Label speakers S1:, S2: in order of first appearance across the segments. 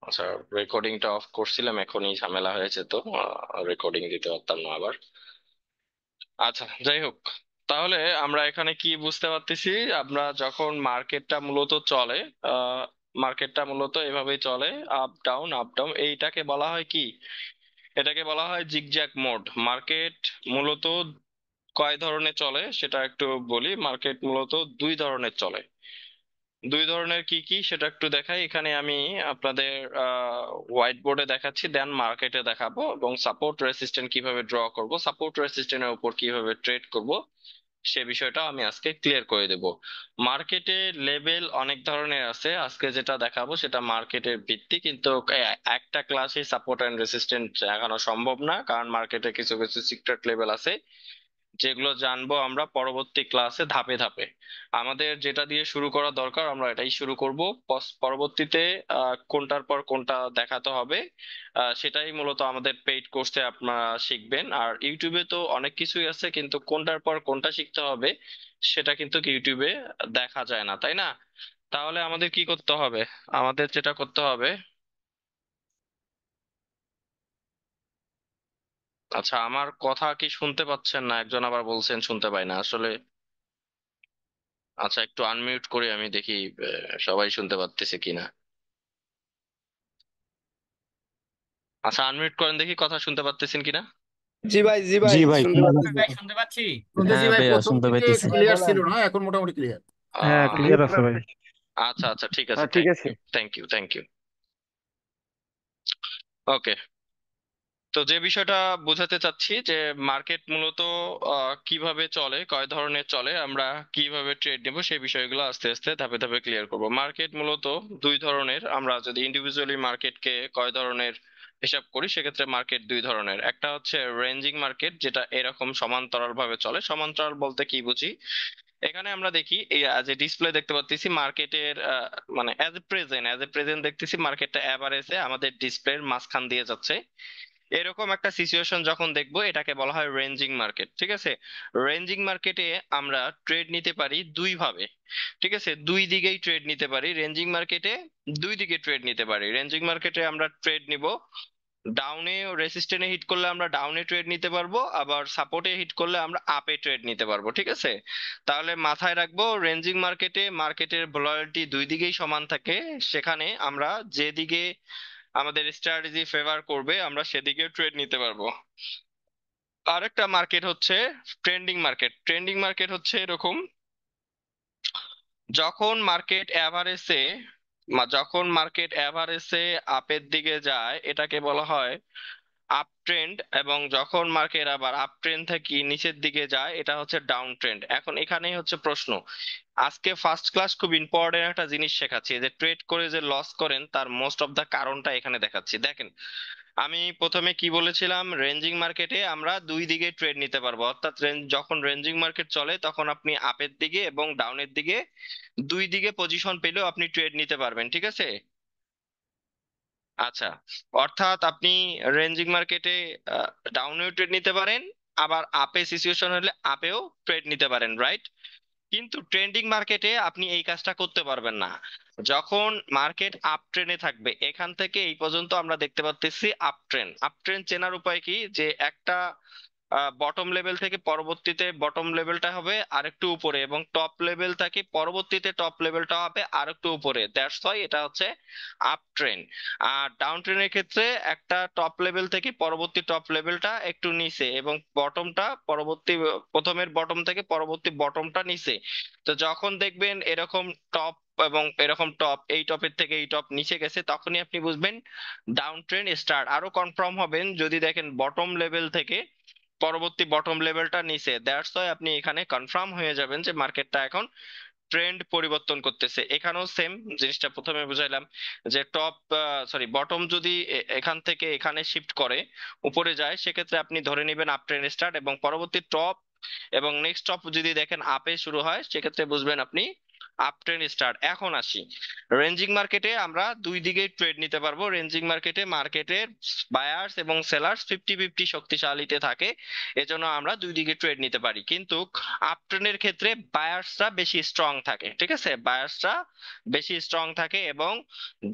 S1: আচ্ছা, রেকর্ডিংটা অফ করছিলাম, এখনই ঝামেলা হয়েছে, তো রেকর্ডিং দিতে পারতাম না আবার। আচ্ছা, যাই হোক, তাহলে আমরা এখানে কি বুঝতে পারতেছি? আমরা যখন মার্কেটটা মূলত চলে, মার্কেটটা মূলত এভাবেই চলে, আপ ডাউন আপ ডাউন, এইটাকে বলা হয় কি? এটাকে বলা হয় জিগজ্যাগ মোড। মার্কেট মূলত কয় ধরনের চলে সেটা একটু বলি। মার্কেট মূলত দুই ধরনের চলে। দুই ধরনের কি কি সেটা একটু দেখাই। এখানে আমি আপনাদের হোয়াইট বোর্ডে দেখাচ্ছি, দেন মার্কেটে দেখাবো, এবং সাপোর্ট রেসিস্ট্যান্ট কিভাবে ড্র করব, সাপোর্ট রেসিস্ট্যান্টের উপর কিভাবে ট্রেড করব, সে বিষয়টা আমি আজকে ক্লিয়ার করে দেব। মার্কেটে লেভেল অনেক ধরনের আছে, আজকে যেটা দেখাবো সেটা মার্কেটের ভিত্তি, কিন্তু একটা ক্লাসে সাপোর্ট এন্ড রেসিস্ট্যান্ট দেখানো সম্ভব না, কারণ মার্কেটে কিছু কিছু সিক্রেট লেভেল আছে যেগুলো জানবো আমরা পরবর্তী ক্লাসে ধাপে ধাপে। আমাদের যেটা দিয়ে শুরু করা দরকার আমরা এটাই শুরু করব। পরবর্তীতে কোনটার পর কোনটা দেখাতে হবে, সেটাই মূলত আমাদের পেইড কোর্সে আপনারা শিখবেন। আর ইউটিউবে তো অনেক কিছুই আছে, কিন্তু কোনটার পর কোনটা শিখতে হবে সেটা কিন্তু ইউটিউবে দেখা যায় না, তাই না? তাহলে আমাদের কি করতে হবে? আমাদের যেটা করতে হবে, আচ্ছা, আমার কথা কি শুনতে পাচ্ছেন না? একজন আবার বলছেন শুনতে পাই না আসলে। আচ্ছা, একটু আনমিউট করে আমি দেখি সবাই শুনতে পারতেছে কিনা। আচ্ছা, আনমিউট করেন দেখি, কথা শুনতে পারতেছেন কিনা।
S2: জি ভাই, জি ভাই,
S3: জি ভাই,
S2: শুনতে
S3: শোনা
S2: পাচ্ছি।
S3: যাচ্ছে।
S4: ভাই শুনতে পাচ্ছি। শুনতেছি
S3: হ্যাঁ
S4: ভাই,
S3: ভাইয়া,
S4: প্রথম
S3: শুনতে
S4: দিকে
S3: পাইতেছি।
S2: ভাই
S4: ক্লিয়ার
S2: বলেন।
S4: ছিল না, এখন মোটামুটি ক্লিয়ার।
S3: হ্যাঁ,
S1: আহ
S3: ক্লিয়ার আছে ভাই।
S1: আচ্ছা আচ্ছা, ঠিক আছে,
S2: হ্যাঁ, ঠিক
S1: থ্যাংক
S2: আছে।
S1: You thank you thank you. Okay, তো যে বিষয়টা বোঝাতে চাচ্ছি যে মার্কেট মূলত কিভাবে চলে, কয় ধরনের চলে, আমরা কিভাবে ট্রেড নেব, সেই বিষয়গুলো আস্তে আস্তে ধাপে ধাপে ক্লিয়ার করব। মার্কেট মূলত দুই ধরনের। আমরা যদি ইন্ডিভিজুয়ালি মার্কেটকে কয় ধরনের হিসাব করি, সেক্ষেত্রে মার্কেট দুই ধরনের। একটা হচ্ছে রেঞ্জিং মার্কেট, যেটা এরকম সমান্তরাল ভাবে চলে। সমান্তরাল বলতে কি বুঝি? এখানে আমরা দেখি এই যে ডিসপ্লে দেখতে পাচ্ছি মার্কেটের, মানে অ্যাজ এ প্রেজেন্ট দেখতেছি মার্কেটটা এভারেজে আমাদের ডিসপ্লের মাঝখান দিয়ে যাচ্ছে। এরকম একটা সিচুয়েশন যখন দেখবো, এটাকে বলা হয় রেঞ্জিং মার্কেট, ঠিক আছে? রেঞ্জিং মার্কেটে আমরা ট্রেড নিতে পারি দুই ভাবে, ঠিক আছে? দুই দিকেই ট্রেড নিতে পারি রেঞ্জিং মার্কেটে। দুই দিকে ট্রেড নিতে পারি রেঞ্জিং মার্কেটে। আমরা ট্রেড নিব ডাউনে, রেসিস্ট্যান্টে হিট করলে আমরা ডাউনে ট্রেড নিতে পারবো, আবার সাপোর্টে হিট করলে আমরা আপে ট্রেড নিতে পারবো, ঠিক আছে? তাহলে মাথায় রাখবো, রেঞ্জিং মার্কেটে মার্কেটের ভোলাটিলিটি দুই দিকেই সমান থাকে। সেখানে আমরা যেদিকে আমাদের স্ট্র্যাটেজি ফেভার করবে আমরা সেদিকে ট্রেড নিতে পারবো। আরেকটা মার্কেট হচ্ছে ট্রেন্ডিং মার্কেট। ট্রেন্ডিং মার্কেট হচ্ছে এরকম, যখন মার্কেট এভারেজে যখন মার্কেট এভারেজে আপের দিকে যায় এটাকে বলা হয় আপ ট্রেন্ড, এবং যখন মার্কেট আবার আপ ট্রেন্ড থেকে নিচের দিকে যায় এটা হচ্ছে ডাউন ট্রেন্ড। এখন এখানেই হচ্ছে প্রশ্ন। আজকে ফার্স্ট ক্লাস খুব ইম্পর্টেন্ট একটা জিনিস শেখাচ্ছি, যে ট্রেড করে যে লস করেন তার মোস্ট অফ দা কারণটা এখানে দেখাচ্ছি। দেখেন, আমি প্রথমে কি বলেছিলাম, রেঞ্জিং মার্কেটে আমরা দুই দিকে ট্রেড নিতে পারবো, অর্থাৎ যখন রেঞ্জিং মার্কেট চলে তখন আপনি আপের দিকে এবং ডাউনের দিকে দুই দিকে পজিশন পেলেও আপনি ট্রেড নিতে পারবেন, ঠিক আছে? আচ্ছা, অর্থাৎ আপনি রেঞ্জিং মার্কেটে ডাউনেও ট্রেড নিতে পারেন, আবার আপে সিচুয়েশন হলে আপেও ট্রেড নিতে পারেন, রাইট? কিন্তু ট্রেন্ডিং মার্কেটে আপনি এই কাজটা করতে পারবেন না। যখন মার্কেট আপ ট্রেনে থাকবে, এখান থেকে এই পর্যন্ত আমরা দেখতে পাচ্ছি আপ ট্রেন। আপ ট্রেন চেনার উপায় কি? যে একটা বটম লেভেল থেকে পরবর্তীতে বটম লেভেলটা হবে আরেকটু উপরে, এবং টপ লেভেল থেকে পরবর্তীতে টপ লেভেলটা হবে আরেকটু উপরে। দ্যাটস ওয়াই এটা হচ্ছে আপ ট্রেন। আর ডাউন ট্রেনের ক্ষেত্রে একটা টপ লেভেল থেকে পরবর্তী টপ লেভেলটা একটু নিচে, এবং বটমটা পরবর্তী প্রথমের বটম থেকে পরবর্তী বটমটা নিচে। তো যখন দেখবেন এরকম টপ এবং এরকম টপ, এই টপের থেকে এই টপ নিচে গেছে, তখনই আপনি বুঝবেন ডাউন ট্রেন্ড স্টার্ট। আরো কনফার্ম হবেন যদি দেখেন বটম লেভেল থেকে পরবর্তী বটম লেভেলটা নিচে। দ্যাটস ওয়াই আপনি এখানে কনফার্ম হয়ে যাবেন যে মার্কেটটা এখন ট্রেন্ড পরিবর্তন করতেছে। এখানেও সেম জিনিসটা প্রথমে বুঝাইলাম, যে টপ, সরি, বটম যদি এখান থেকে এখানে শিফট করে উপরে যায়, সেক্ষেত্রে আপনি ধরে নেবেন আপ ট্রেন্ড স্টার্ট, এবং পরবর্তী টপ এবং নেক্সট টপ যদি দেখেন আপে শুরু হয়, সেক্ষেত্রে বুঝবেন আপনি আপ ট্রেন্ড স্টার্ট। এখন আসি, রেঞ্জিং মার্কেটে আমরা দুই দিকে ট্রেড নিতে পারবো। রেঞ্জিং মার্কেটে মার্কেটের বায়ার্স এবং সেলার্স 50-50 শক্তিশালীতে থাকে, এজন্য আমরা দুই দিকে ট্রেড নিতে পারি। কিন্তু আপ ট্রেন্ডের ক্ষেত্রে বায়ার্সরা বেশি স্ট্রং থাকে, ঠিক আছে, বায়ার্সরা বেশি স্ট্রং থাকে, এবং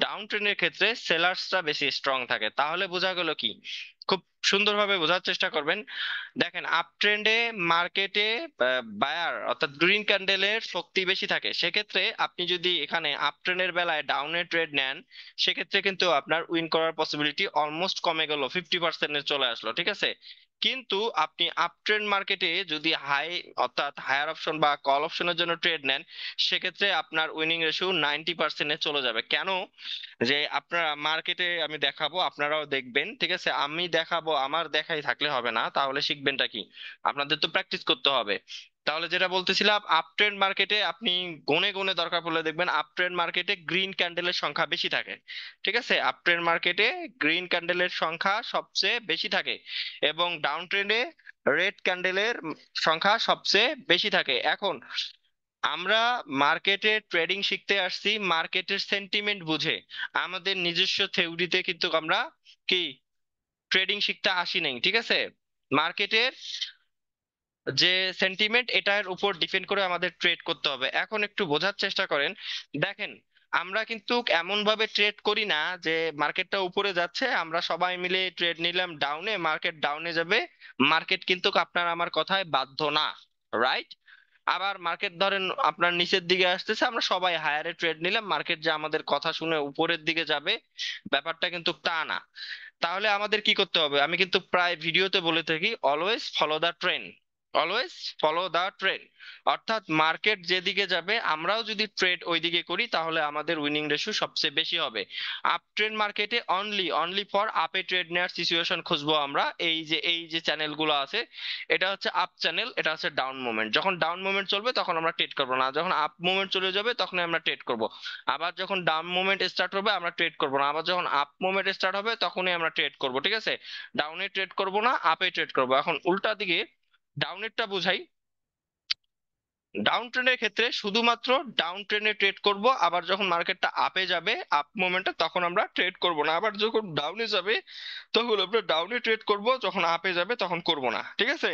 S1: ডাউন ট্রেন্ডের ক্ষেত্রে সেলার্সরা বেশি স্ট্রং থাকে। তাহলে বোঝা গেল কি, খুব সুন্দরভাবে বোঝার চেষ্টা করবেন। দেখেন, আপ ট্রেন্ডে মার্কেটে বায়ার অর্থাৎ গ্রিন ক্যান্ডেলের শক্তি বেশি থাকে, সেক্ষেত্রে আপনি যদি এখানে আপ ট্রেন্ডের বেলায় ডাউনে ট্রেড নেন, সেক্ষেত্রে কিন্তু আপনার উইন করার পসিবিলিটি অলমোস্ট কমে গেল, 50% চলে আসলো, ঠিক আছে। কিন্তু আপনি আপ ট্রেন্ড মার্কেটে যদি হাই অর্থাৎ হায়ার অপশন বা কল অপশনের জন্য ট্রেড নেন, সেক্ষেত্রে আপনার উইনিং রেশিও 90% চলে যাবে। কেন? যে আপনারা মার্কেটে আমি দেখাবো, আপনারাও দেখবেন, ঠিক আছে, আমি দেখাবো, আমার দেখাই থাকলে হবে না, তাহলে শিখবেনটা কি? আপনাদের তো প্র্যাকটিস করতে হবে। তাহলে যেটা বলতেছিলাম, আপ ট্রেন্ড মার্কেটে আপনি গুনে গুনে দরকার পড়লে দেখবেন আপ ট্রেন্ড মার্কেটে গ্রিন ক্যান্ডেলের সংখ্যা বেশি থাকে, ঠিক আছে, আপ ট্রেন্ড মার্কেটে গ্রিন ক্যান্ডেলের সংখ্যা সবচেয়ে বেশি থাকে, এবং ডাউন ট্রেন্ডে রেড ক্যান্ডেলের সংখ্যা সবচেয়ে বেশি থাকে। এখন আমরা মার্কেটে ট্রেডিং শিখতে আসছি মার্কেটের সেন্টিমেন্ট বুঝে, আমাদের নিজস্ব থিওরিতে কিন্তু আমরা কি ট্রেডিং শিখতে আসি নাই, ঠিক আছে। মার্কেটের যে সেন্টিমেন্ট, এটার উপর ডিপেন্ড করে আমাদের ট্রেড করতে হবে। এখন একটু বোঝার চেষ্টা করেন। দেখেন, আমরা কিন্তু এমন ভাবে ট্রেড করি না যে মার্কেটটা উপরে যাচ্ছে আমরা সবাই মিলে ট্রেড নিলাম ডাউনে, মার্কেট ডাউনে যাবে, মার্কেট কিন্তু আপনার আমার কথায় বাধ্য না, রাইট? আবার মার্কেট ধরেন আপনার নিচের দিকে আসতেছে, আমরা সবাই হায়ারে ট্রেড নিলাম, মার্কেট যে আমাদের কথা শুনে উপরের দিকে যাবে, ব্যাপারটা কিন্তু তা না। তাহলে আমাদের কি করতে হবে? আমি কিন্তু প্রায় ভিডিওতে বলে থাকি, always follow the trend, always follow the trend. অর্থাৎ মার্কেট যেদিকে যাবে আমরাও যদি ট্রেড ওই দিকে করি, তাহলে আমাদের উইনিং রেশিও সবচেয়ে বেশি হবে। আপ ট্রেন্ড মার্কেটে অনলি অনলি ফর আপে ট্রেড নেওয়ার সিচুয়েশন খুঁজবো আমরা। এই যে চ্যানেলগুলো আছে, এটা হচ্ছে আপ চ্যানেল, এটা হচ্ছে ডাউন মুভমেন্ট। যখন ডাউন মুভমেন্ট চলবে তখন আমরা ট্রেড করবো না, যখন আপ মুভমেন্ট চলে যাবে তখনই আমরা ট্রেড করব। আবার যখন ডাউন মুভমেন্ট স্টার্ট হবে আমরা ট্রেড করবো না, আবার যখন আপ মুভমেন্ট স্টার্ট হবে তখনই আমরা ট্রেড করব, ঠিক আছে। ডাউনে ট্রেড করব না, আপে ট্রেড করব। এখন উল্টা দিকে ডাউনেরটা বুঝাই। ডাউন ট্রেন্ডের ক্ষেত্রে শুধুমাত্র ডাউন ট্রেন্ডে ট্রেড করব, আবার যখন মার্কেটটা আপে যাবে আপ মোমেন্টে তখন আমরা ট্রেড করব না, আবার যখন ডাউনে যাবে তখন আমরা ডাউনে ট্রেড করব, যখন আপে যাবে তখন করব না, ঠিক আছে।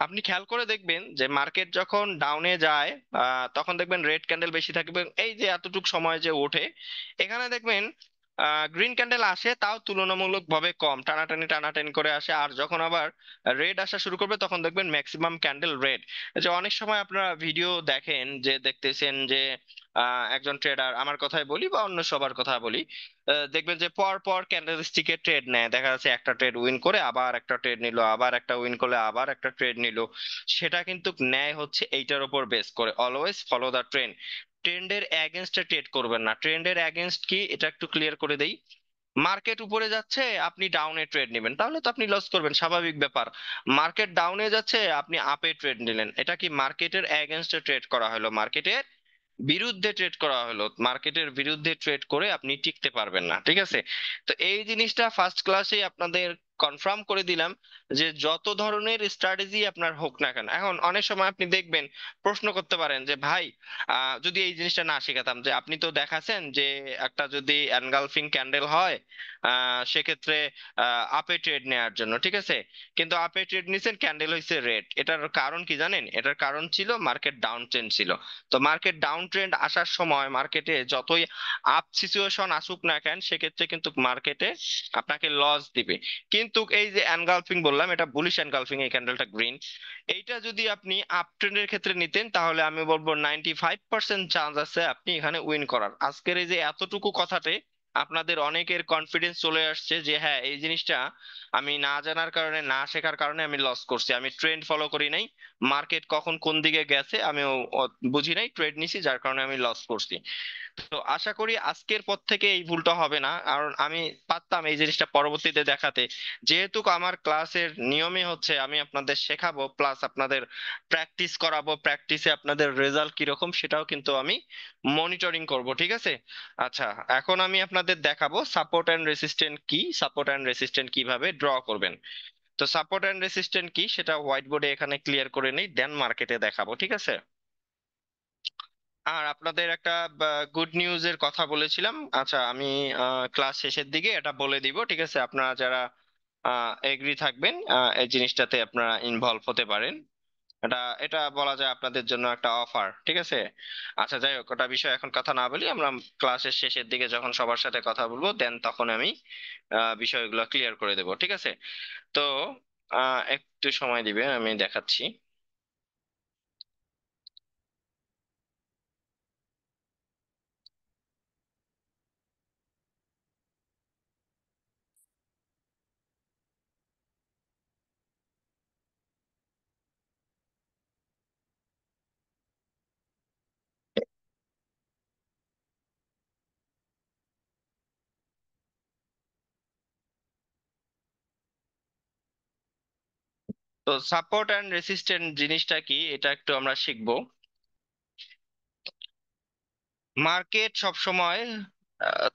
S1: আপনি খেয়াল করে দেখবেন যে মার্কেট যখন ডাউনে যায় তখন দেখবেন রেড ক্যান্ডেল বেশি থাকবে, এই যে এতটুক সময় যে ওঠে, এখানে দেখবেন গ্রিন ক্যান্ডেল আসে তাও তুলনামূলক ভাবে কম, টানাটানি টানাটানি করে আসে। আর যখন আবার রেড আসা শুরু করবে তখন দেখবেন ম্যাক্সিমাম ক্যান্ডেল রেড। যে অনেক সময় আপনারা ভিডিও দেখেন, যে দেখতেছেন যে একজন ট্রেডার, আমার কথাই বলি বা অন্য সবার কথা বলি, দেখবেন যে পর পর ক্যান্ডেল স্টিকে ট্রেড নেয়, দেখা যাচ্ছে একটা ট্রেড উইন করে আবার একটা ট্রেড নিল, আবার একটা উইন করলে আবার একটা ট্রেড নিল। সেটা কিন্তু ন্যায় হচ্ছে এইটার উপর বেস করে, অলওয়েজ ফলো দা ট্রেন্ড। ট্রেন্ডের এগেনস্টে ট্রেড করবেন না। ট্রেন্ডের এগেনস্ট কি, এটা একটু ক্লিয়ার করে দেই। মার্কেট উপরে যাচ্ছে আপনি ডাউনে ট্রেড নেবেন, তাহলে তো আপনি লস করবেন, স্বাভাবিক ব্যাপার। মার্কেট ডাউনে যাচ্ছে আপনি আপে ট্রেড নিলেন, এটা কি মার্কেটের এগেনস্টে ট্রেড করা হলো, মার্কেটের বিরুদ্ধে ট্রেড করা হলো। মার্কেটের বিরুদ্ধে ট্রেড করে আপনি টিকতে পারবেন না, ঠিক আছে। তো এই জিনিসটা ফার্স্ট ক্লাসেই আপনাদের কনফার্ম করে দিলাম, যে যত ধরনের স্ট্র্যাটেজি আপনার হোক না কেন। এখন অনেক সময় আপনি দেখবেন, প্রশ্ন করতে পারেন যে ভাই, যদি এই জিনিসটা না শেখাতাম, যে আপনি তো দেখাছেন যে একটা যদি এনগালফিং ক্যান্ডেল হয় সেক্ষেত্রে আপে ট্রেড নেওয়ার জন্য, ঠিক আছে, কিন্তু আপে ট্রেড নিছেন ক্যান্ডেল হয়েছে রেড, এটার কারণ কি জানেন? এটার কারণ ছিল মার্কেট ডাউন ট্রেন্ড ছিল। তো মার্কেট ডাউন ট্রেন্ড আসার সময় মার্কেটে যতই আপ সিচুয়েশন আসুক না কেন, সেক্ষেত্রে কিন্তু মার্কেটে আপনাকে লস দিবে। কিন্তু এই যে এনগালফিং বললাম, এটা বুলিশ এনগালফিং, এই ক্যান্ডেলটা গ্রিন, এইটা যদি আপনি আপ ট্রেন্ডের ক্ষেত্রে নিতেন, তাহলে আমি বলবো 95% চান্স আছে আপনি এখানে উইন করার। আজকের এই যে এতটুকু কথাতে আপনাদের অনেকের কনফিডেন্স চলে আসছে যে হ্যাঁ, এই জিনিসটা আমি না জানার কারণে, না শেখার কারণে আমি লস করছি, আমি ট্রেন্ড ফলো করি নাই, মার্কেট কখন কোন দিকে গেছে আমি বুঝি নাই, ট্রেড নিছি, যার কারণে আমি লস করছি। তো আশা করি আজকের পর থেকে এই ভুলটা হবে না, কারণ আমি পারতাম এই জিনিসটা পরবর্তীতে দেখাতে। যেহেতু আমার ক্লাসের নিয়মে হচ্ছে আমি আপনাদের শেখাবো প্লাস আপনাদের প্র্যাকটিস করাবো, প্র্যাকটিসে আপনাদের রেজাল্ট কিরকম সেটাও কিন্তু আমি মনিটরিং করব, ঠিক আছে। আচ্ছা, এখন আমি আপনাদের দেখাবো সাপোর্ট অ্যান্ড রেসিস্ট্যান্ট কি, সাপোর্ট অ্যান্ড রেসিস্ট্যান্ট কিভাবে ড্র করবেন। তো সাপোর্ট অ্যান্ড রেসিস্ট্যান্ট কি সেটা হোয়াইট বোর্ডে এখানে ক্লিয়ার করে নেই, দেন মার্কেটে দেখাবো, ঠিক আছে। আর আপনাদের একটা গুড নিউজের কথা বলেছিলাম। আচ্ছা, আমি ক্লাস শেষের দিকে এটা বলে দিব, ঠিক আছে? আপনারা যারা এগ্রি থাকবেন এই জিনিসটাতে আপনারা ইনভলভ হতে পারেন। এটা এটা বলা যায় আপনাদের জন্য একটা অফার, ঠিক আছে? আচ্ছা, যাই হোক, ওটা বিষয়ে এখন কথা না বলি, আমরা ক্লাসের শেষের দিকে যখন সবার সাথে কথা বলবো দেন তখন আমি বিষয়গুলো ক্লিয়ার করে দেবো, ঠিক আছে? তো একটু সময় দিবে, আমি দেখাচ্ছি। তো সাপোর্ট অ্যান্ড রেসিস্ট্যান্ট জিনিসটা কি, এটা একটু আমরা শিখবো। মার্কেট সব সময়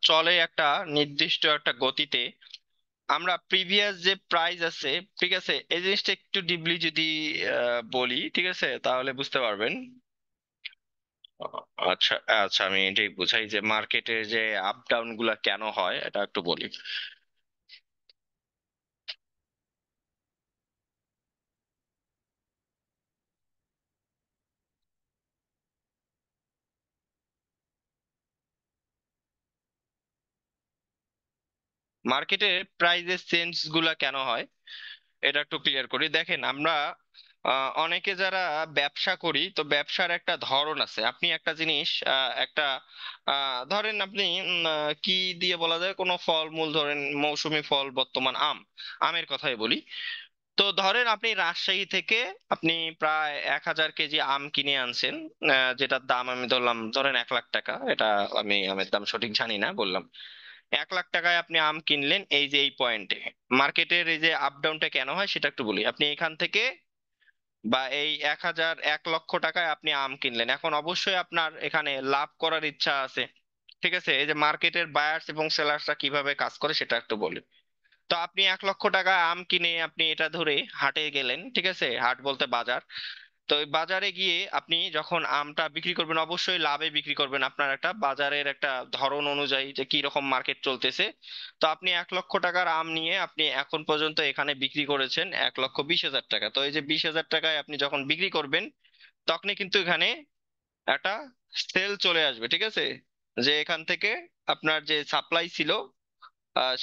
S1: চলে একটা নির্দিষ্ট একটা গতিতে। আমরা প্রিভিয়াস যে প্রাইস আছে, ঠিক আছে, এই জিনিসটা একটু ডিপলি যদি বলি, ঠিক আছে, তাহলে বুঝতে পারবেন। আচ্ছা, আচ্ছা, আমি এটাই বুঝাই যে মার্কেটের যে আপ ডাউন গুলা কেন হয় এটা একটু বলি। মার্কেটে প্রাইসের চেঞ্জ গুলা কেন হয় এটা একটু ক্লিয়ার করি। দেখেন, আমরা অনেকে যারা ব্যবসা করি, তো ব্যবসার একটা ধরন আছে। আপনি একটা জিনিস একটা ধরেন আপনি কি দিয়ে বলা যায়, কোনো ফলমূল ধরেন, মৌসুমী ফল বর্তমান আম, আমের কথাই বলি। তো ধরেন আপনি রাজশাহী থেকে আপনি প্রায় 1,000 কেজি আম কিনে আনছেন, যেটার দাম আমি ধরলাম, ধরেন 1 লাখ টাকা। এটা আমি আমের দাম সঠিক জানি না, বললাম 1 লাখ টাকায় আপনি আম কিনলেন। এই যে এই পয়েন্টে মার্কেটের এই যে আপ ডাউনটা কেন হয় সেটা একটু বলি। আপনি এখান থেকে বা এই 1,000 1 লক্ষ টাকায় আপনি আম কিনলেন, এখন অবশ্যই আপনার এখানে লাভ করার ইচ্ছা আছে, ঠিক আছে? এই যে মার্কেটের বায়ার্স এবং সেলার্সরা কিভাবে কাজ করে সেটা একটু বলি। তো আপনি 1 লক্ষ টাকা আম কিনে আপনি এটা ধরে হাটে গেলেন, ঠিক আছে? হাট বলতে বাজার। তো ওই বাজারে গিয়ে আপনি যখন আমটা বিক্রি করবেন, অবশ্যই লাভে বিক্রি করবেন, আপনার একটা বাজারের একটা ধরন অনুযায়ী যে কি রকম মার্কেট চলতেছে। তো আপনি 1 লক্ষ টাকার আম নিয়ে আপনি এখন পর্যন্ত এখানে বিক্রি করেছেন 1,20,000 টাকা। তো এই যে 20,000 টাকায় আপনি যখন বিক্রি করবেন, তখনই কিন্তু এখানে একটা সেল চলে আসবে, ঠিক আছে? যে এখান থেকে আপনার যে সাপ্লাই ছিল,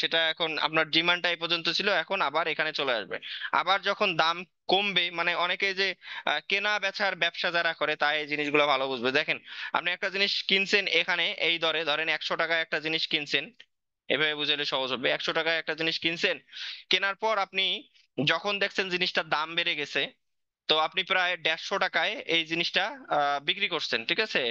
S1: সেটা এখন আপনার ডিমান্ডটা এই পর্যন্ত ছিল, এখন আবার এখানে চলে আসবে। আবার যখন দাম কমবে, মানে অনেকে যে কেনা বেচার ব্যবসা যারা করে তাই এই জিনিসগুলো ভালো বুঝবে। দেখেন, আপনি একটা জিনিস কিনছেন এখানে এই দরে, ধরেন 100 টাকায় একটা জিনিস কিনছেন, এভাবে বুঝালে সহজ হবে। 100 টাকায় একটা জিনিস কিনছেন, কেনার পর আপনি যখন দেখছেন জিনিসটার দাম বেড়ে গেছে, তো আপনি প্রায় 150 টাকায় এই জিনিসটা বিক্রি করছেন, ঠিক আছে?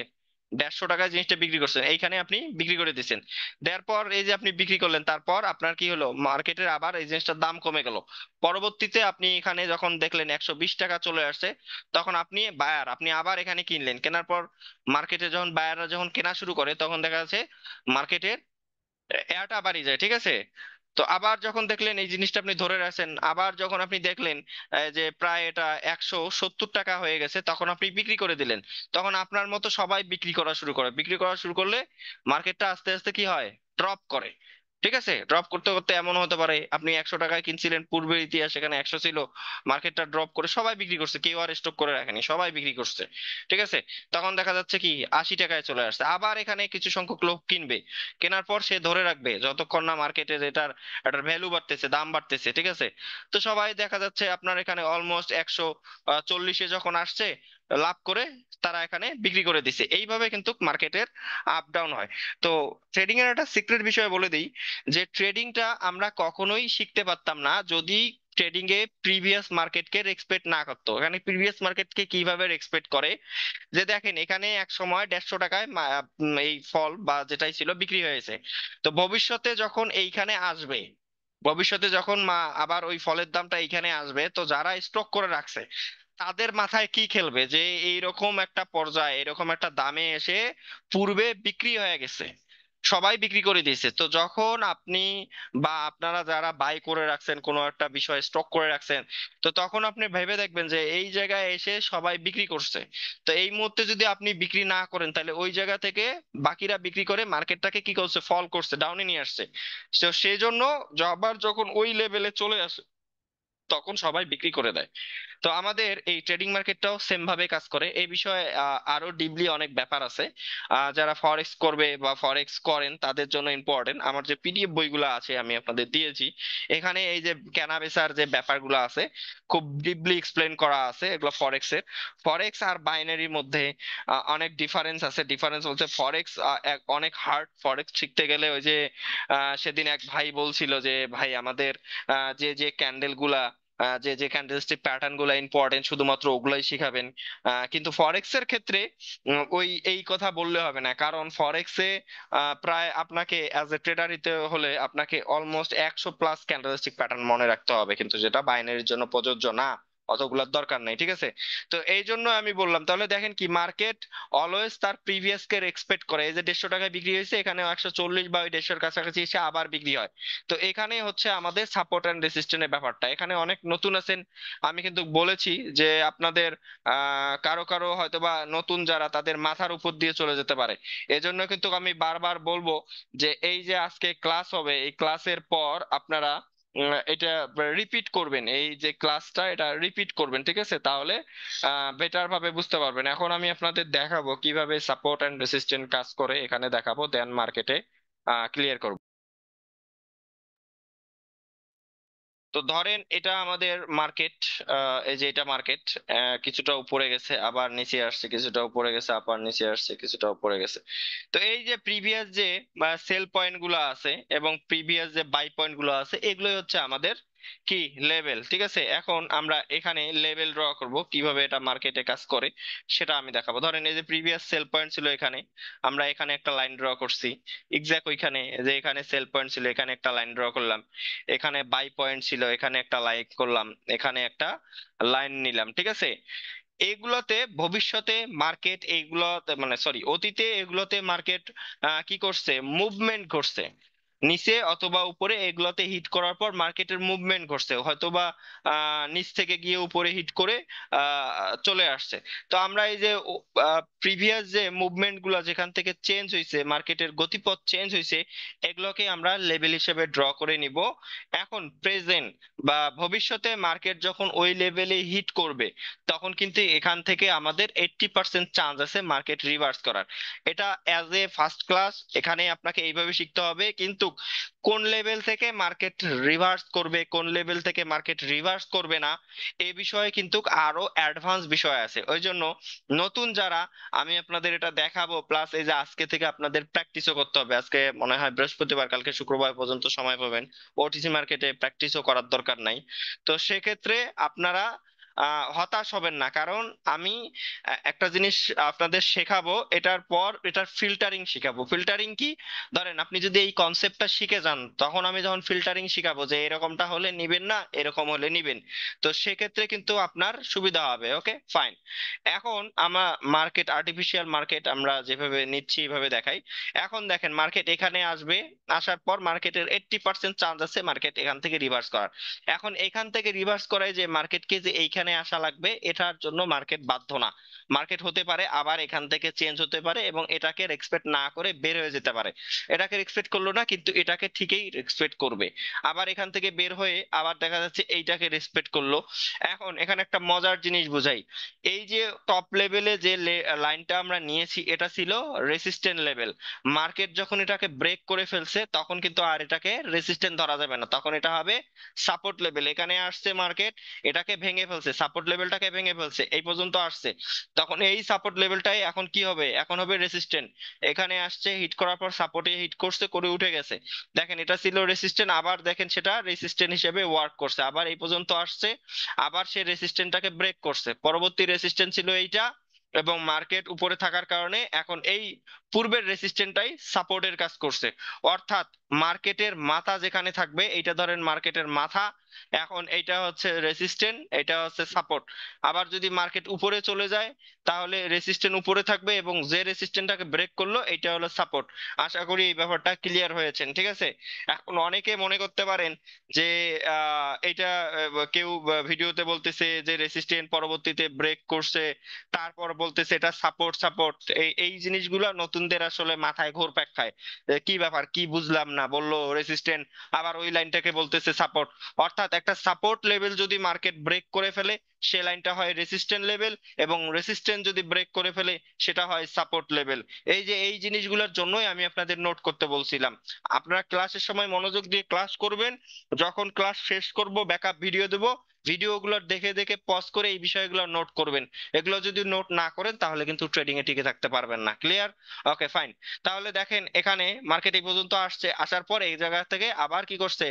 S1: 150 টাকায় জিনিসটা বিক্রি করছেন, এইখানে আপনি বিক্রি করে দিচ্ছেন। দেওয়ার পর এই যে আপনি বিক্রি করলেন, তারপর আপনার কি হলো, মার্কেটের আবার এই জিনিসটার দাম কমে গেল। পরবর্তীতে আপনি এখানে যখন দেখলেন 120 টাকা চলে আসছে, তখন আপনি বায়ার, আপনি আবার এখানে কিনলেন। কেনার পর মার্কেটে যখন বায়াররা যখন কেনা শুরু করে, তখন দেখা যাচ্ছে মার্কেটের এটা বাড়ি যায়, ঠিক আছে? তো আবার যখন দেখলেন এই জিনিসটা আপনি ধরে রাখছেন, আবার যখন আপনি দেখলেন যে প্রায় এটা 170 টাকা হয়ে গেছে, তখন আপনি বিক্রি করে দিলেন। তখন আপনার মতো সবাই বিক্রি করা শুরু করে, বিক্রি করা শুরু করলে মার্কেটটা আস্তে আস্তে কি হয়, ড্রপ করে। ঠিক আছে? ড্রপ করতে করতে এমন হতে পারে আপনি 100 টাকায় কিনছিলেন, পূর্বের ইতিহাস এখানে 100 ছিল, মার্কেটটা ড্রপ করে সবাই বিক্রি করছে, কেউ আর স্টক করে রাখেনি, সবাই বিক্রি করছে, ঠিক আছে? তখন দেখা যাচ্ছে কি 80 টাকায় চলে আসছে, আবার এখানে কিছু সংখ্যক লোক কিনবে। কেনার পর সে ধরে রাখবে যতক্ষণ না মার্কেটে এটার এটার ভ্যালু বাড়তেছে, দাম বাড়তেছে, ঠিক আছে? তো সবাই দেখা যাচ্ছে আপনার এখানে অলমোস্ট 140-এ যখন আসছে, লাভ করে তারা এখানে বিক্রি করে দিছে। এইভাবে কিন্তু মার্কেটের আপ ডাউন হয়। তো ট্রেডিং এর একটা সিক্রেট বিষয় বলে দিই, যে ট্রেডিংটা আমরা কখনোই শিখতে পারতাম না যদি ট্রেডিং এ প্রিভিয়াস মার্কেটকে রেসপেক্ট না করতো। এখানে প্রিভিয়াস মার্কেটকে কিভাবে রেসপেক্ট করে, যে দেখেন এখানে এক সময় 150 টাকায় এই ফল বা যেটাই ছিল বিক্রি হয়েছে। তো ভবিষ্যতে যখন এইখানে আসবে, ভবিষ্যতে যখন আবার ওই ফলের দামটা এইখানে আসবে, তো যারা স্টক করে রাখছে তাদের মাথায় কি খেলবে, যে এইরকম একটা পর্যায়ে এরকম একটা দামে এসে পূর্বে বিক্রি হয়ে গেছে। সবাই বিক্রি করে দিয়েছে। তো যখন আপনি বা আপনারা যারা বাই করে রাখছেন কোনো একটা বিষয় স্টক করে রাখছেন, তো তখন আপনি ভেবে দেখবেন যে এই জায়গায় এসে সবাই বিক্রি করছে। তো এই মুহূর্তে যদি আপনি বিক্রি না করেন তাহলে ওই জায়গা থেকে বাকিরা বিক্রি করে মার্কেটটাকে কি করছে, ফল করছে, ডাউনে নিয়ে আসছে। তো সেই জন্য আবার যখন ওই লেভেলে চলে আসে তখন সবাই বিক্রি করে দেয়। তো আমাদের এই ট্রেডিং মার্কেটটাও সেম ভাবে কাজ করে। এই বিষয়ে আরো ডিপলি অনেক ব্যাপার আছে। যারা ফরেক্স করবে বা ফরেক্স করেন তাদের জন্য ইম্পর্টেন্ট আমার যে পিডিএফ বইগুলো আছে আমি আপনাদের দিয়েছি। এখানে এই যে কেনা বেচার যে ব্যাপারগুলো আছে খুব ডিপলি এক্সপ্লেন করা আছে এগুলো ফরেক্স এর। ফরেক্স আর বাইনারির মধ্যে অনেক ডিফারেন্স আছে। ডিফারেন্স বলতে ফরেক্স অনেক হার্ড। ফরেক্স শিখতে গেলে ওই যে সেদিন এক ভাই বলছিল যে ভাই আমাদের যে যে ক্যান্ডেল গুলা যে যে ক্যান্ডেলস্টিক প্যাটার্ন গুলা ইম্পর্টেন্ট শুধুমাত্র ওগুলাই শিখাবেন। কিন্তু ফরেক্স এর ক্ষেত্রে ওই এই কথা বললে হবে না, কারণ ফরেক্সে প্রায় আপনাকে অ্যাজ এ ট্রেডার হতে হলে আপনাকে অলমোস্ট 100+ ক্যান্ডেলস্টিক প্যাটার্ন মনে রাখতে হবে, কিন্তু যেটা বাইনারির জন্য প্রযোজ্য না। অতগুলোর দরকার নেই, ঠিক আছে? তো এই জন্য আমি বললাম, তাহলে দেখেন কি মার্কেট অলওয়েজ তার প্রিভিয়াস কে এক্সপেক্ট করে। এই যে 150 টাকায় বিক্রি হয়েছে, এখানে 140 বা ওই 150-এর কাছাকাছি এসে আবার বিক্রি হয়। তো এখানে হচ্ছে আমাদের সাপোর্ট অ্যান্ড রেসিস্ট্যান্টের ব্যাপারটা। এখানে অনেক নতুন আছেন, আমি কিন্তু বলেছি যে আপনাদের কারো কারো হয়তোবা নতুন যারা তাদের মাথার উপর দিয়ে চলে যেতে পারে। এজন্য কিন্তু আমি বারবার বলবো যে এই যে আজকে ক্লাস হবে এই ক্লাসের পর আপনারা এটা রিপিট করবেন, এই যে ক্লাসটা এটা রিপিট করবেন, ঠিক আছে? তাহলে বেটার ভাবে বুঝতে পারবেন। এখন আমি আপনাদের দেখাবো কিভাবে সাপোর্ট অ্যান্ড রেসিস্ট্যান্ট কাজ করে, এখানে দেখাবো, দেন মার্কেটে ক্লিয়ার করবো। তো ধরেন এটা আমাদের মার্কেট, এই যে এটা মার্কেট কিছুটা উপরে গেছে আবার নিচে আসছে, কিছুটা উপরে গেছে আবার নিচে আসছে, কিছুটা উপরে গেছে। তো এই যে প্রিভিয়াস যে সেল পয়েন্ট গুলো আছে এবং প্রিভিয়াস যে বাই পয়েন্ট গুলো আছে এগুলোই হচ্ছে আমাদের কি লেভেল, ঠিক আছে? এখন আমরা এখানে লেভেল ড্র করব, কিভাবে এটা মার্কেটে কাজ করে সেটা আমি দেখাবো। ধরেন এই যে প্রিভিয়াস সেল পয়েন্ট ছিল এখানে, আমরা এখানে একটা লাইন ড্র করছি। এক্সাক্ট ওইখানে যে এখানে সেল পয়েন্ট ছিল এখানে একটা লাইন ড্র করলাম। এখানে বাই পয়েন্ট ছিল এখানে একটা লাইক করলাম, এখানে একটা লাইন নিলাম, ঠিক আছে? এগুলোতে ভবিষ্যতে মার্কেট এইগুলোতে মানে সরি অতীতে এগুলোতে মার্কেট কি করছে, মুভমেন্ট করছে নিচে অথবা উপরে। এগুলোতে হিট করার পর মার্কেটের মুভমেন্ট করছে, হয়তোবা নিচ থেকে গিয়ে উপরে হিট করে চলে আসছে। তো আমরা এই যে প্রিভিয়াস যে মুভমেন্ট গুলো যেখান থেকে চেঞ্জ হয়েছে, মার্কেটের গতিপথ চেঞ্জ হয়েছে, এগুলোকে আমরা লেভেল হিসেবে ড্র করে নিব। এখন প্রেজেন্ট বা ভবিষ্যতে মার্কেট যখন ওই লেভেলে হিট করবে তখন কিন্তু এখান থেকে আমাদের 80% চান্স আছে মার্কেট রিভার্স করার। এটা অ্যাজ এ ফার্স্ট ক্লাস এখানে আপনাকে এইভাবে শিখতে হবে, কিন্তু কোন লেভেল থেকে মার্কেট রিভার্স করবে কোন লেভেল থেকে মার্কেট রিভার্স করবে না এই বিষয়ে কিন্তু আরো অ্যাডভান্স বিষয় আছে। ওই জন্য নতুন যারা, আমি আপনাদের এটা দেখাবো, প্লাস এই যে আজকে থেকে আপনাদের প্র্যাকটিসও করতে হবে। আজকে মনে হয় বৃহস্পতিবার, কালকে শুক্রবার পর্যন্ত সময় পাবেন। ওটিসি মার্কেটে প্র্যাকটিসও করার দরকার নাই। তো সেক্ষেত্রে আপনারা হতাশ হবেন না, কারণ আমি একটা জিনিস আপনাদের শেখাবো, এটার পর এটার ফিল্টারিং শিখাবো। ফিল্টারিং কি, ধরেন আপনি যদি এই কনসেপ্টটা শিখে যান তখন আমি যখন ফিল্টারিং শিখাবো যে এরকমটা হলে নিবেন না এরকম হলে নিবেন, তো সেক্ষেত্রে কিন্তু আপনার সুবিধা হবে। Okay fine. এখন আমরা মার্কেট, আর্টিফিশিয়াল মার্কেট আমরা যেভাবে নিচ্ছি এইভাবে দেখাই। এখন দেখেন মার্কেট এখানে আসবে, আসার পর মার্কেটের 80% চান্স আছে মার্কেট এখান থেকে রিভার্স করার। এখন এখান থেকে রিভার্স করায় যে মার্কেটকে যে এইখানে আসা লাগবে এটার জন্য মার্কেট বাধ্য না। মার্কেট হতে পারে আবার এখান থেকে চেঞ্জ হতে পারে এবং এটাকে রেসপেক্ট না করে বের হয়ে যেতে পারে। এটাকে রেসপেক্ট করলো না কিন্তু এটাকে ঠিকই রেসপেক্ট করবে। আবার এখান থেকে বের হয়ে আবার দেখা যাচ্ছে এইটাকে রেসপেক্ট করলো। এখন এখানে একটা মজার জিনিস বুঝাই। এই যে টপ লেভেলে যে লাইনটা আমরা নিয়েছি এটা ছিল রেসিস্ট্যান্ট লেভেল। মার্কেট যখন এটাকে ব্রেক করে ফেলছে তখন কিন্তু আর এটাকে রেসিস্ট্যান্ট ধরা যাবে না, তখন এটা হবে সাপোর্ট লেভেল। এখানে আসছে মার্কেট, এটাকে ভেঙে ফেলছে, সাপোর্ট লেভেলটাকে ভেঙে ফেলছে, এই পর্যন্ত আসছে। তখন এই সাপোর্ট লেভেলটাই এখন কি হবে, এখন হবে রেসিস্ট্যান্ট। এখানে আসছে, হিট করার পর সাপোর্টে হিট করছে, করে উঠে গেছে। দেখেন এটা ছিল রেসিস্ট্যান্ট, আবার দেখেন সেটা রেসিস্ট্যান্ট হিসেবে ওয়ার্ক করছে, আবার এই পর্যন্ত আসছে, আবার সে রেসিস্ট্যান্টটাকে ব্রেক করছে। পরবর্তী রেসিস্ট্যান্ট ছিল এইটা, এবং মার্কেট উপরে থাকার কারণে এখন এই পূর্বের রেসিস্ট্যান্টটাই সাপোর্টের কাজ করছে। অর্থাৎ মার্কেটের মাথা যেখানে থাকবে, এইটা ধরেন মার্কেটের মাথা, এখন এইটা হচ্ছে রেসিস্ট্যান্ট, এটা হচ্ছে সাপোর্ট। আবার যদি মার্কেট উপরে চলে যায় তাহলে রেসিস্ট্যান্ট উপরে থাকবে এবং যে রেসিস্ট্যান্টটাকে ব্রেক করলো এটা হলো সাপোর্ট। আশা করি এই ব্যাপারটা ক্লিয়ার হয়েছেন, ঠিক আছে? এখন অনেকে মনে করতে পারেন যে এটা কেউ ভিডিওতে বলতেছে যে রেসিস্ট্যান্ট পরবর্তীতে ব্রেক করছে, তারপর বলতেছে এটা সাপোর্ট সাপোর্ট। এই এই জিনিসগুলো নতুনদের আসলে মাথায় ঘুরপাক খায়। কি ব্যাপার, কি বুঝলাম না, বললো রেসিস্ট্যান্ট আবার ওই লাইনটাকে বলতেছে সাপোর্ট। অর্থাৎ একটা সাপোর্ট লেভেল যদি মার্কেট ব্রেক করে ফেলে সে লাইনটা হয় রেসিস্ট্যান্ট লেভেল, এবং রেসিস্ট্যান্ট যদি ব্রেক করে ফেলে সেটা হয় সাপোর্ট লেভেল। এই যে এই জিনিসগুলোর জন্যই আমি আপনাদের নোট করতে বলছিলাম। আপনারা ক্লাসের সময় মনোযোগ দিয়ে ক্লাস করবেন, যখন ক্লাস শেষ করব ব্যাকআপ ভিডিও দেবো, ভিডিওগুলো দেখে দেখে পজ করে এই বিষয়গুলো নোট করবেন। এগুলো যদি নোট না করেন তাহলে কিন্তু ট্রেডিং এ টিকে থাকতে পারবেন না। ক্লিয়ার? Okay fine. তাহলে দেখেন এখানে মার্কেট এই পর্যন্ত আসছে, আসার পর এই জায়গা থেকে আবার কি করছে,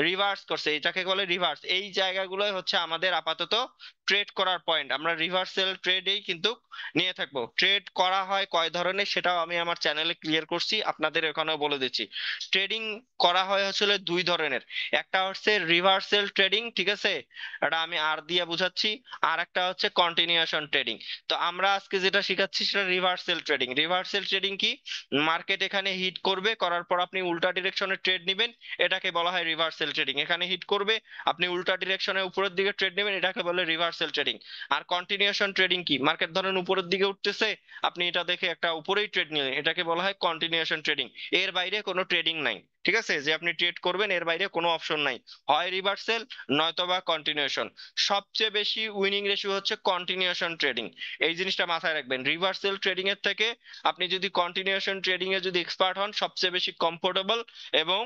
S1: রিভার্স করছে। এটাকে বলে রিভার্স। এই জায়গাগুলোই হচ্ছে আমাদের আপাতত ট্রেড করার পয়েন্ট। আমরা রিভার্সাল ট্রেডেই কিন্তু নিয়ে থাকবো। ট্রেড করা হয় কয় ধরনের সেটাও আমি আমার চ্যানেলে ক্লিয়ার করছি, আপনাদের এখানেও বলে দিচ্ছি। ট্রেডিং করা হয় আসলে দুই ধরনের। একটা হচ্ছে রিভার্সাল ট্রেডিং, ঠিক আছে, এটা আমি আর দিয়ে বুঝাচ্ছি। আর একটা হচ্ছে কন্টিনিউশন ট্রেডিং। তো আমরা আজকে যেটা শিখাচ্ছি সেটা রিভার্সাল ট্রেডিং। রিভার্সাল ট্রেডিং কি, মার্কেট এখানে হিট করবে, করার পর আপনি উল্টা ডিরেকশনে ট্রেড নেবেন, এটাকে বলা হয় রিভার্সাল ট্রেডিং। এখানে হিট করবে, আপনি উল্টা ডিরেকশনে উপরের দিকে ট্রেড নেবেন, এটাকে বলে রিভার্সাল ট্রেডিং। আর কন্টিনিউশন ট্রেডিং কি, মার্কেট ধরেন উপরের দিকে উঠতেছে, আপনি এটা দেখে একটা উপরেই ট্রেড নিলেন, এটাকে বলা হয় কন্টিনিউশন ট্রেডিং। এর বাইরে কোনো ট্রেডিং নাই, ঠিক আছে, যে আপনি ট্রেড করবেন এর বাইরে কোনো অপশন নাই, হয় রিভার্সাল নয়তোবা কন্টিনিউশন। সবচেয়ে বেশি উইনিং রেশিও হচ্ছে কন্টিনিউশন ট্রেডিং। এই জিনিসটা মাথায় রাখবেন। রিভার্সাল ট্রেডিং এর থেকে আপনি যদি কন্টিনিউশন ট্রেডিং এ যদি এক্সপার্ট হন, সবচেয়ে বেশি কমফোর্টেবল এবং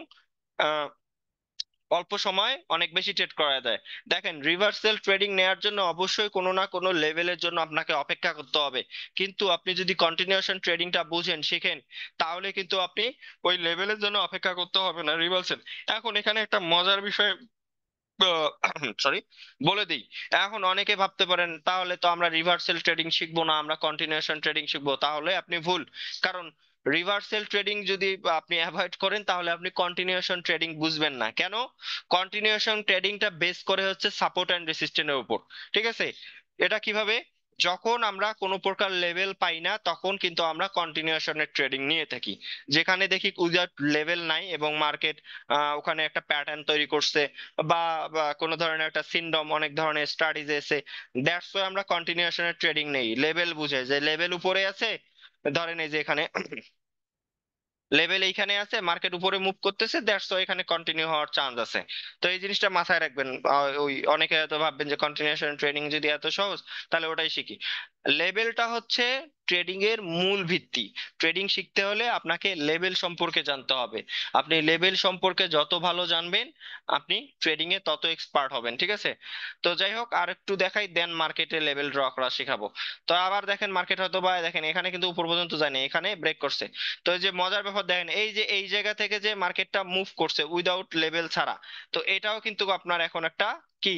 S1: অল্প সময় অনেক বেশি ট্রেড করা যায়। দেখেন, রিভার্সাল ট্রেডিং নেওয়ার জন্য অবশ্যই কোনো না কোনো লেভেলের জন্য আপনাকে অপেক্ষা করতে হবে। কিন্তু আপনি যদি কন্টিনিউশন ট্রেডিংটা বুঝেন, শিখেন, তাহলে কিন্তু আপনি ওই লেভেলের জন্য অপেক্ষা করতে হবে না রিভার্সাল। এখন এখানে একটা মজার বিষয় সরি বলে দিই। এখন অনেকে ভাবতে পারেন তাহলে তো আমরা রিভার্সাল ট্রেডিং শিখবো না, আমরা কন্টিনিউশন ট্রেডিং শিখবো। তাহলে আপনি ভুল। কারণ রিভার্সাল ট্রেডিং যদি আপনি অ্যাভয়েড করেন তাহলে আপনি কন্টিনিউশন ট্রেডিং বুঝবেন না। কেন? কন্টিনিউশন ট্রেডিংটা বেস করে হচ্ছে সাপোর্ট অ্যান্ড রেসিস্ট্যান্টের উপর, ঠিক আছে? এটা কিভাবে, যখন আমরা কোনো প্রকার লেভেল পাই না তখন কিন্তু আমরা কন্টিনিউশনের ট্রেডিং নিয়ে থাকি। যেখানে দেখি উইদাউট লেভেল নাই এবং মার্কেট ওখানে একটা প্যাটার্ন তৈরি করছে, বা বা কোনো ধরনের একটা সিনড্রোম, অনেক ধরনের স্টাডিজ এসে, দ্যাটস ওয়াই আমরা কন্টিনিউশনের ট্রেডিং নেই। লেভেল বুঝে যে লেভেল উপরে আছে, ধরেন এই যে এখানে লেভেল এইখানে আছে, মার্কেট উপরে মুভ করতেছে, দ্যাটস ওয়াই এখানে কন্টিনিউ হওয়ার চান্স আছে। তো এই জিনিসটা মাথায় রাখবেন। ওই অনেকে হয়তো ভাববেন যে কন্টিনিউশন ট্রেডিং যদি এত সহজ তাহলে ওটাই শিখি। লেভেলটা হচ্ছে ট্রেডিং এর মূল ভিত্তি। ট্রেডিং শিখতে হলে আপনাকে লেভেল সম্পর্কে জানতে হবে। আপনি লেভেল সম্পর্কে যত ভালো জানবেন আপনি ট্রেডিং এ তত এক্সপার্ট হবেন, ঠিক আছে? তো যাই হোক, আর একটু দেখাই দেন মার্কেটে লেভেল ড্র করা শেখাবো। তো আবার দেখেন মার্কেট হয়তো বা দেখেন এখানে কিন্তু উপর পর্যন্ত যায়নি, এখানে ব্রেক করছে। তো এই যে মজার ব্যাপার দেখেন, এই যে এই জায়গা থেকে যে মার্কেটটা মুভ করছে উইদাউট লেভেল ছাড়া, তো এটাও কিন্তু আপনার এখন একটা কি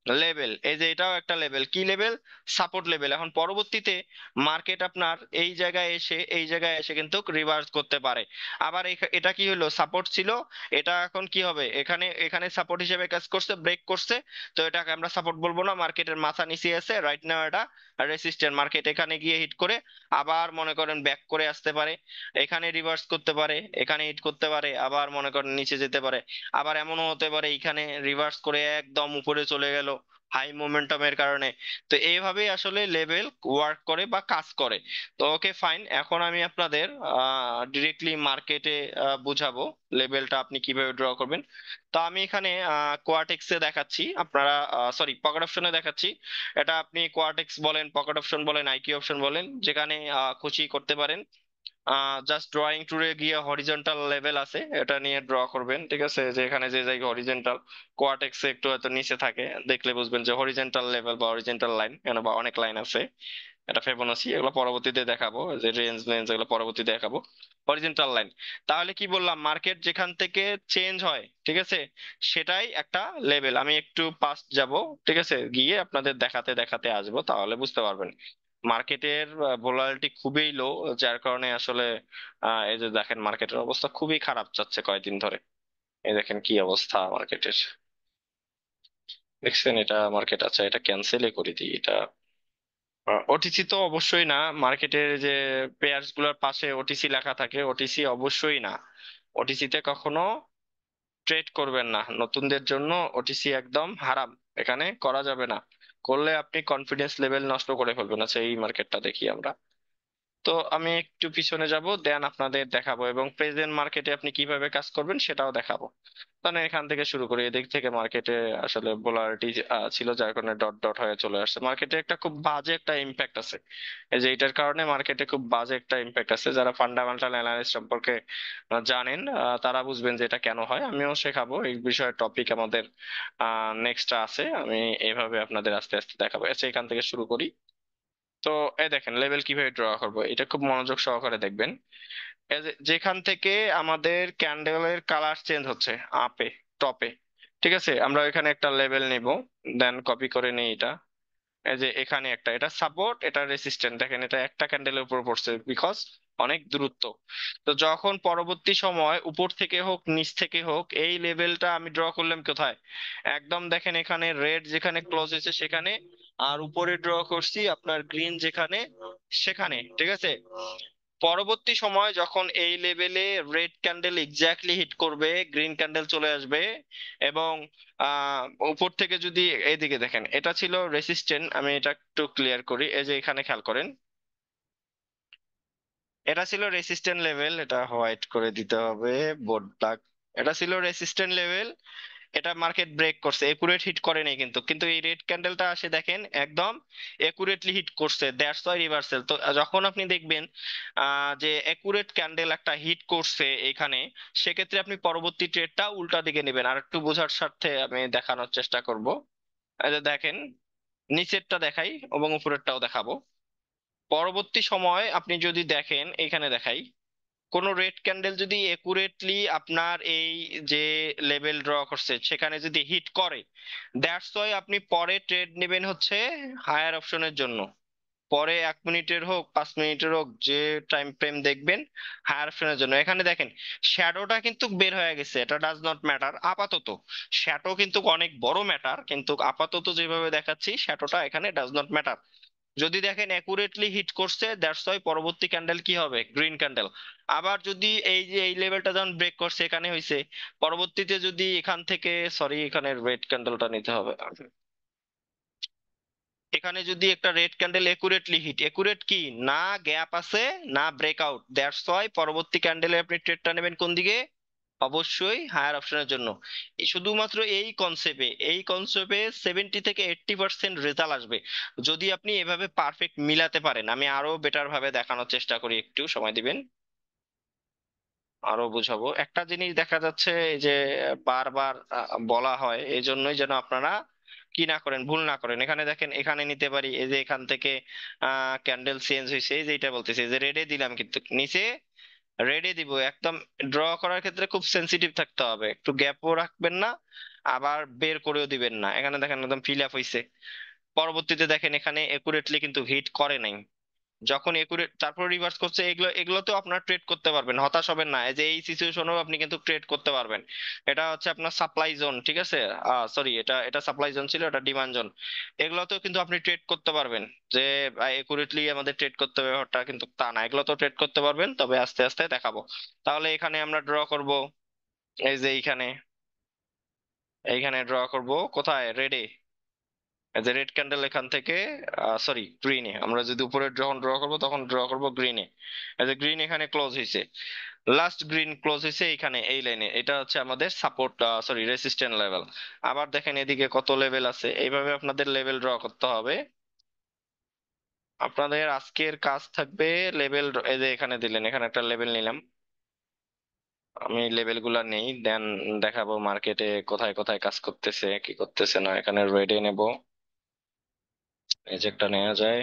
S1: লেভেল। এই যে এটাও একটা লেভেল, কি লেভেল, সাপোর্ট লেভেল। এখন পরবর্তীতে মার্কেট আপনার এই জায়গায় এসে এই জায়গায় এসে কিন্তু রিভার্স করতে পারে। আবার এটা কি হলো, সাপোর্ট ছিল, এটা এখন কি হবে, এখানে এখানে সাপোর্ট হিসেবে কাজ করছে, ব্রেক করছে। তো এটাকে আমরা সাপোর্ট বলবো না, মার্কেটের মাথা নিচে আছে রাইট নাও, এটা রেসিস্ট্যান্ট। মার্কেট এখানে গিয়ে হিট করে আবার মনে করেন ব্যাক করে আসতে পারে, এখানে রিভার্স করতে পারে, এখানে হিট করতে পারে, আবার মনে করেন নিচে যেতে পারে। আবার এমনও হতে পারে এইখানে রিভার্স করে একদম উপরে চলে গেল হাই মোমেন্টামের কারণে। তো এইভাবেই আসলে লেভেল ওয়ার্ক করে বা কাজ করে। তো ওকে ফাইন, এখন আমি আপনাদের ডিরেক্টলি মার্কেটে বুঝাবো লেভেলটা আপনি কিভাবে ড্র করবেন। তো আমি এখানে কোয়াটেক্সে দেখাচ্ছি, আপনারা সরি পকেট অপশনে দেখাচ্ছি। এটা আপনি কোয়াটেক্স বলেন, পকেট অপশন বলেন, আইকিউ অপশন বলেন, যেখানে খুশি করতে পারেন। জাস্ট ড্রয়িং টুরে গিয়ে হরিজন্টাল লেভেল আছে, এটা নিয়ে ড্র করবেন, ঠিক আছে? যে এখানে যে জায়গায় হরিজন্টাল, কোয়াটেক্স একটু হয়তো নিচে থাকে, দেখলে বুঝবেন যে হরিজন্টাল লেভেল বা হরিজন্টাল লাইন, কেন বা অনেক লাইন আছে। এটা ফিবোনাচি, এগুলো পরবর্তীতে দেখাবো, যে রেঞ্জ লেন্স এগুলো পরবর্তীতে দেখাবো। হরিজন্টাল লাইন, তাহলে কি বললাম, মার্কেট যেখান থেকে চেঞ্জ হয়, ঠিক আছে, সেটাই একটা লেভেল। আমি একটু পাস্ট যাব, ঠিক আছে, গিয়ে আপনাদের দেখাতে দেখাতে আসবো, তাহলে বুঝতে পারবেন। মার্কেটের ভোলাটিলিটি খুবই লো, যার কারণে আসলে এই যে দেখেন মার্কেটের অবস্থা খুবই খারাপ যাচ্ছে কয়েকদিন ধরে। এই দেখেন কি অবস্থা মার্কেটের, দেখছেন? এটা মার্কেট, আচ্ছা এটা ক্যান্সেলই করে দিই এটা। ওটিসি তো অবশ্যই না, মার্কেটের যে পেয়ার্স গুলোর পাশে ওটিসি লেখা থাকে, ওটিসি অবশ্যই না। ওটিসিতে কখনো ট্রেড করবেন না, নতুনদের জন্য ওটিসি একদম হারাম, এখানে করা যাবে না। করলে আপনি কনফিডেন্স লেভেল নষ্ট করে ফেলবেন। আচ্ছা এই মার্কেটটা দেখি আমরা। তো আমি একটু পিছনে যাব, দেন আপনাদের দেখাবো, এবং প্রেজেন্ট মার্কেটে আপনি কিভাবে কাজ করবেন সেটাও দেখাবো। মানে এখান থেকে শুরু করি, এদিক থেকে মার্কেটে আসলে ভোলারিটি ছিল, যার কারণে ডট ডট হয়ে চলে আসছে। মার্কেটে একটা খুব বাজে একটা ইম্প্যাক্ট আছে, এই যে এটার কারণে মার্কেটে খুব বাজে একটা ইম্প্যাক্ট আছে। যারা ফান্ডামেন্টাল অ্যানালিস্ট সম্পর্কে জানেন, তারা বুঝবেন যে এটা কেন হয়। আমিও শেখাবো এই বিষয়ে, টপিক আমাদের নেক্সট আছে, আমি এইভাবে আপনাদের আস্তে আস্তে দেখাবো। আচ্ছা এখান থেকে শুরু করি। তো এই দেখেন লেভেল কিভাবে ড্র করবো, এটা খুব মনোযোগ সহকারে দেখবেন। যেখান থেকে আমাদের ক্যান্ডেলের কালার চেঞ্জ হচ্ছে আপে, টপে, ঠিক আছে, আমরা এখানে একটা লেভেল নিব, দেন কপি করে নিই এটা। এই যে এখানে একটা, এটা সাপোর্ট, এটা রেসিস্ট্যান্ট, দেখেন এটা একটা ক্যান্ডেলের উপর পড়ছে, বিকজ অনেক দূরত্ব। তো যখন পরবর্তী সময় উপর থেকে হোক নিচ থেকে হোক, এই লেভেলটা আমি ড্র করলাম কোথায়, একদম দেখেন এখানে রেড যেখানে ক্লোজ হয়েছে সেখানে, আর উপরে ড্র করছি আপনার গ্রিন যেখানে সেখানে, ঠিক আছে। পরবর্তী সময় যখন এই লেভেলে রেড ক্যান্ডেল এক্স্যাক্টলি হিট করবে, গ্রিন ক্যান্ডেল চলে আসবে, এবং আহ উপর থেকে যদি, এইদিকে দেখেন এটা ছিল রেসিস্ট্যান্ট, আমি এটা একটু ক্লিয়ার করি। এই যে এখানে খেয়াল করেন, এটা ছিল রেসিস্ট্যান্ট লেভেল, এটা হোয়াইট করে দিতে হবে, বোর্ড ব্ল্যাক। এটা ছিল রেসিস্ট্যান্ট লেভেল, এটা মার্কেট ব্রেক করছে, একুরেট হিট করে নাই, কিন্তু কিন্তু এই রেড ক্যান্ডেলটা আসে দেখেন একদম একুরেটলি হিট করছে, দ্যাটস ওয়াই রিভার্সাল। তো যখন আপনি দেখবেন যে একুরেট ক্যান্ডেল একটা হিট করছে এখানে, সেক্ষেত্রে আপনি পরবর্তী ট্রেডটা উল্টা দিকে নেবেন। আর একটু বোঝার স্বার্থে আমি দেখানোর চেষ্টা করব। এই যে দেখেন, নিচেরটা দেখাই এবং উপরেরটাও দেখাবো। পরবর্তী সময় আপনি যদি দেখেন, এখানে দেখাই, কোন রেড ক্যান্ডেল যদি একুরেটলি আপনার এই যে লেভেল ড্র করছে সেখানে যদি হিট করে, দ্যাটস ওয়াই আপনি পরে ট্রেড নেবেন হচ্ছে হায়ার অপশনের জন্য। পরে 1 মিনিটের হোক 5 মিনিটের হোক, যে টাইম ফ্রেম দেখবেন হায়ার অপশনের জন্য। এখানে দেখেন শ্যাডোটা কিন্তু বের হয়ে গেছে, এটা ডাজ নট ম্যাটার আপাতত। শ্যাডো কিন্তু অনেক বড় ম্যাটার, কিন্তু আপাতত যেভাবে দেখাচ্ছি শ্যাডোটা এখানে ডাজ নট ম্যাটার। যদি দেখেন একুরেটলি হিট করছে, দ্যাটস ওয়াই পরবর্তী ক্যান্ডেল কি হবে, গ্রিন ক্যান্ডেল। আবার যদি এই যে এই লেভেলটা যখন ব্রেক করছে এখানে হয়েছে, পরবর্তীতে যদি এখান থেকে, সরি এখানে রেড ক্যান্ডেলটা নিতে হবে, এখানে যদি একটা red candle accurately hit, accurate কি না, গ্যাপ আছে না ব্রেকআউট, দ্যাটস ওয়াই পরবর্তী ক্যান্ডেলে আপনি ট্রেডটা নেবেন কোন দিকে, অবশ্যই হায়ার অপশনের জন্য। শুধুমাত্র এই কনসেপ্টে 70 থেকে 80% রেজাল্ট আসবে যদি আপনি এভাবে পারফেক্ট মিলাতে পারেন। আমি আরো বেটার ভাবে দেখানোর চেষ্টা করি, একটু সময় দিবেন, আরো বুঝাবো। একটা জিনিস দেখা যাচ্ছে এই যে বারবার বলা হয়, এই জন্যই যেন আপনারা কি না করেন, ভুল না করেন। এখানে দেখেন, এখানে নিতে পারি, এই যে এখান থেকে ক্যান্ডেল চেঞ্জ হয়েছে, এই যে এটা বলতেছে, এই যে রেডে দিলাম, কিন্তু নিচে রেডে দিব একদম। ড্র করার ক্ষেত্রে খুব সেন্সিটিভ থাকতে হবে, একটু গ্যাপও রাখবেন না, আবার বের করেও দিবেন না। এখানে দেখেন একদম ফিল আপ হয়েছে, পরবর্তীতে দেখেন এখানে একুরেটলি কিন্তু হিট করে নাই, যখন একুরেট তারপর রিভার্স করছে। এগুলোতেও আপনার ট্রেড করতে পারবেন, হতাশ হবেন না, এই যে এই সিচুয়েশনেও আপনি কিন্তু ট্রেড করতে পারবেন। এটা হচ্ছে আপনার সাপ্লাই জোন, ঠিক আছে, সরি এটা এটা সাপ্লাই জোন ছিল, এটা ডিমান্ড জোন। এগুলোতেও কিন্তু আপনি ট্রেড করতে পারবেন, যে একুরেটলি আমাদের ট্রেড করতে হবে ব্যাপারটা কিন্তু তা না, এগুলোতেও ট্রেড করতে পারবেন, তবে আস্তে আস্তে দেখাবো। তাহলে এখানে আমরা ড্র করব, এই যে এইখানে, এইখানে ড্র করব কোথায়, রেডে। যে রেড ক্যান্ডেল এখান থেকে, সরি গ্রিনে, আমরা যদি উপরে যখন ড্র করব তখন ড্র করব গ্রিনে। এই যে গ্রিন এখানে ক্লোজ হয়েছে, লাস্ট গ্রিন ক্লোজ হয়েছে এইখানে এই লাইনে, এটা হচ্ছে আমাদের সাপোর্ট, সরি রেসিস্ট্যান্ট লেভেল। আবার দেখেন এদিকে কত লেভেল আছে, এইভাবে আপনাদের লেভেল ড্র করতে হবে। আপনাদের আজকের কাজ থাকবে লেভেল, এই যে এখানে দিলেন, এখানে একটা লেভেল নিলাম, আমি লেভেল গুলা নেই, দেন দেখাবো মার্কেটে কোথায় কোথায় কাজ করতেছে কি করতেছে না। এখানে রেডে নেব, এই যে একটা নেওয়া যায়।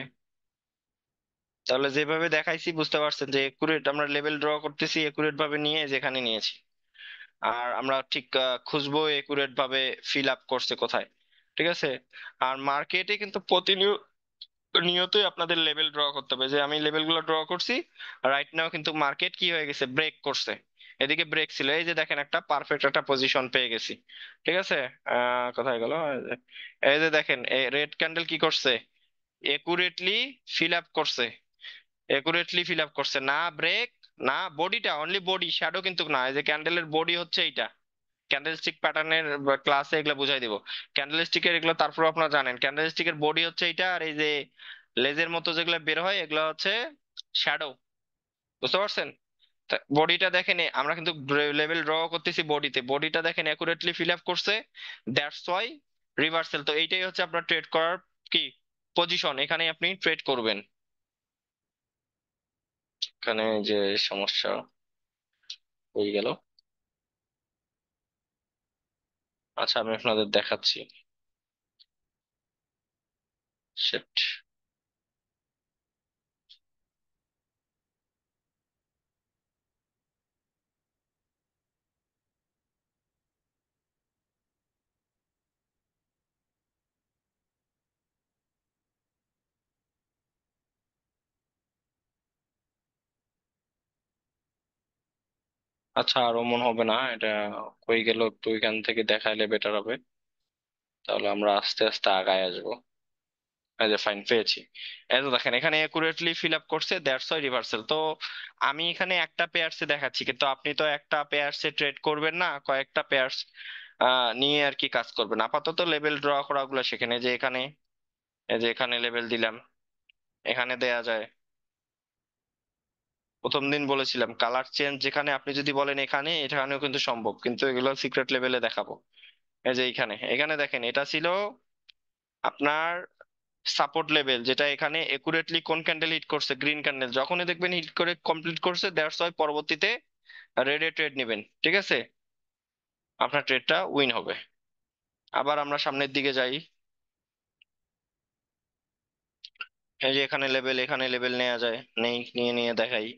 S1: তাহলে যেভাবে দেখাইছি বুঝতে পারছেন যে একুরেট, আমরা লেভেল ড্র করতেছি একুরেট ভাবে নিয়ে যেখানে নিয়েছি। আর আমরা ঠিক খুঁজবো একুরেট ভাবে ফিল আপ করছে কোথায়, ঠিক আছে। আর মার্কেটে কিন্তু প্রতিনিয়ত নিয়তই আপনাদের লেভেল ড্র করতে হবে, যে আমি লেভেল গুলো ড্র করছি। রাইট নাও কিন্তু মার্কেট কি হয়ে গেছে, ব্রেক করছে। এদিকে ব্রেক ছিল, এই যে দেখেন একটা পারফেক্ট একটা পজিশন পেয়ে গেছি। ঠিক আছে। কোথায় গেল, এই যে দেখেন রেড ক্যান্ডেল কি করছে, একুরেটলি ফিল আপ করছে। একুরেটলি ফিল আপ করছে, না ব্রেক, না বডিটা, অনলি বডি, শ্যাডো কিন্তু না। এই যে ক্যান্ডেলের বডি হচ্ছে এইটা। ক্যান্ডেল স্টিক প্যাটার্নের ক্লাসে এগুলো বুঝাই দিব। ক্যান্ডেল স্টিকের এগুলো তারপর আপনারা জানেন, ক্যান্ডেল স্টিকের বডি হচ্ছে এইটা, আর এই যে লেজের মতো যেগুলো বের হয় এগুলো হচ্ছে শ্যাডো। বুঝতে পারছেন? বডিটা দেখেন আমরা কিন্তু লেভেল ড্র করতেছি বডিতে, বডিটা দেখেন অ্যাকুরেটলি ফিল আপ করছে। That's why reversal. তো এইটাই হচ্ছে আপনার ট্রেড করার কি পজিশন, এখানে আপনি ট্রেড করবেন। এখানে যে সমস্যা হয়ে গেল। আচ্ছা আমি আপনাদের দেখাচ্ছি। Shit. আচ্ছা আর মন হবে না এটা, কই গেল একটু এখান থেকে দেখাইলে বেটার হবে, তাহলে আমরা আস্তে আস্তে আগায় আসবো। এই যে ফাইন পেয়েছি। এই তো দেখেন এখানে একুরেটলি ফিল আপ করছে, দ্যাটস ওয়াই রিভার্সাল। তো আমি এখানে একটা পেয়ারসে দেখাচ্ছি, কিন্তু আপনি তো একটা পেয়ারসে ট্রেড করবেন না, কয়েকটা পেয়ারস নিয়ে আর কি কাজ করবেন। আপাতত লেভেল ড্র করা গুলো সেখানে, যে এখানে এই যে এখানে লেভেল দিলাম, এখানে দেয়া যায়। প্রথম দিন বলেছিলাম কালার চেঞ্জ, যেখানে আপনি যদি বলেন এখানে, এখানেও কিন্তু সম্ভব, কিন্তু এগুলো সিক্রেট লেভেলে দেখাবো। এই যে এখানে এখানে দেখেন এটা ছিল আপনার সাপোর্ট লেভেল, যেটা এখানে একুরেটলি কোন ক্যান্ডেল হিট করছে, গ্রিন ক্যান্ডেল। যখনই দেখবেন হিট করে কমপ্লিট করছে, দ্যাটস ওয়াই পরবর্তীতে রেডে ট্রেড নেবেন। ঠিক আছে, আপনার ট্রেডটা উইন হবে। আবার আমরা সামনের দিকে যাই। এই যে এখানে লেভেল, এখানে লেভেল নেওয়া যায়, নেই নিয়ে নিয়ে দেখাই।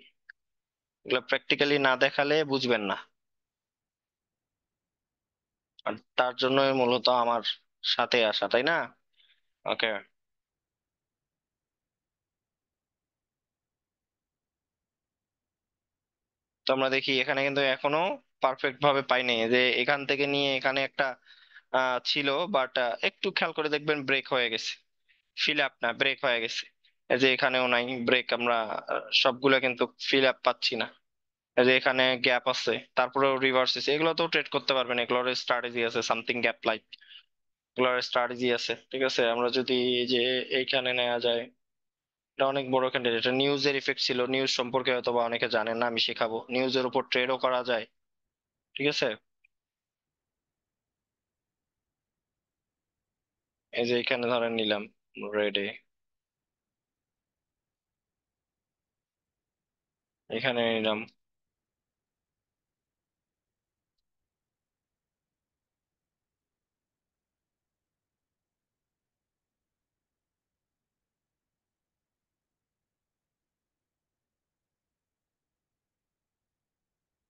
S1: এগুলো প্র্যাকটিক্যালি না দেখালে বুঝবেন না, আর তার জন্যই মূলত আমার সাথে আসা, তাই না? ওকে। তো আমরা দেখি এখানে কিন্তু এখনো পারফেক্ট ভাবে পাইনি, যে এখান থেকে নিয়ে এখানে একটা ছিল, বাট একটু খেয়াল করে দেখবেন ব্রেক হয়ে গেছে। ফিল আপ না, ব্রেক হয়ে গেছে। এই যে এখানেও নাই ব্রেক, আমরা সবগুলা কিন্তু ফিল আপ পাচ্ছি না। এই যে এখানে গ্যাপ আছে, তারপরেও রিভার্স আছে। এগুলো তো ট্রেড করতে পারবেন, এগুলোর স্ট্র্যাটেজি আছে, সামথিং গ্যাপ লাইক, এগুলোর স্ট্র্যাটেজি আছে। ঠিক আছে, আমরা যদি এই যে এইখানে নেওয়া যায়, এটা অনেক বড় ক্যান্ডিডেট। এটা নিউজের ইফেক্ট ছিল, নিউজ সম্পর্কে হয়তো বা অনেকে জানেন না, আমি শেখাবো। নিউজের উপর ট্রেডও করা যায়। ঠিক আছে, এই যে এখানে ধরেন নিলাম রেডে, এখানে নিলাম।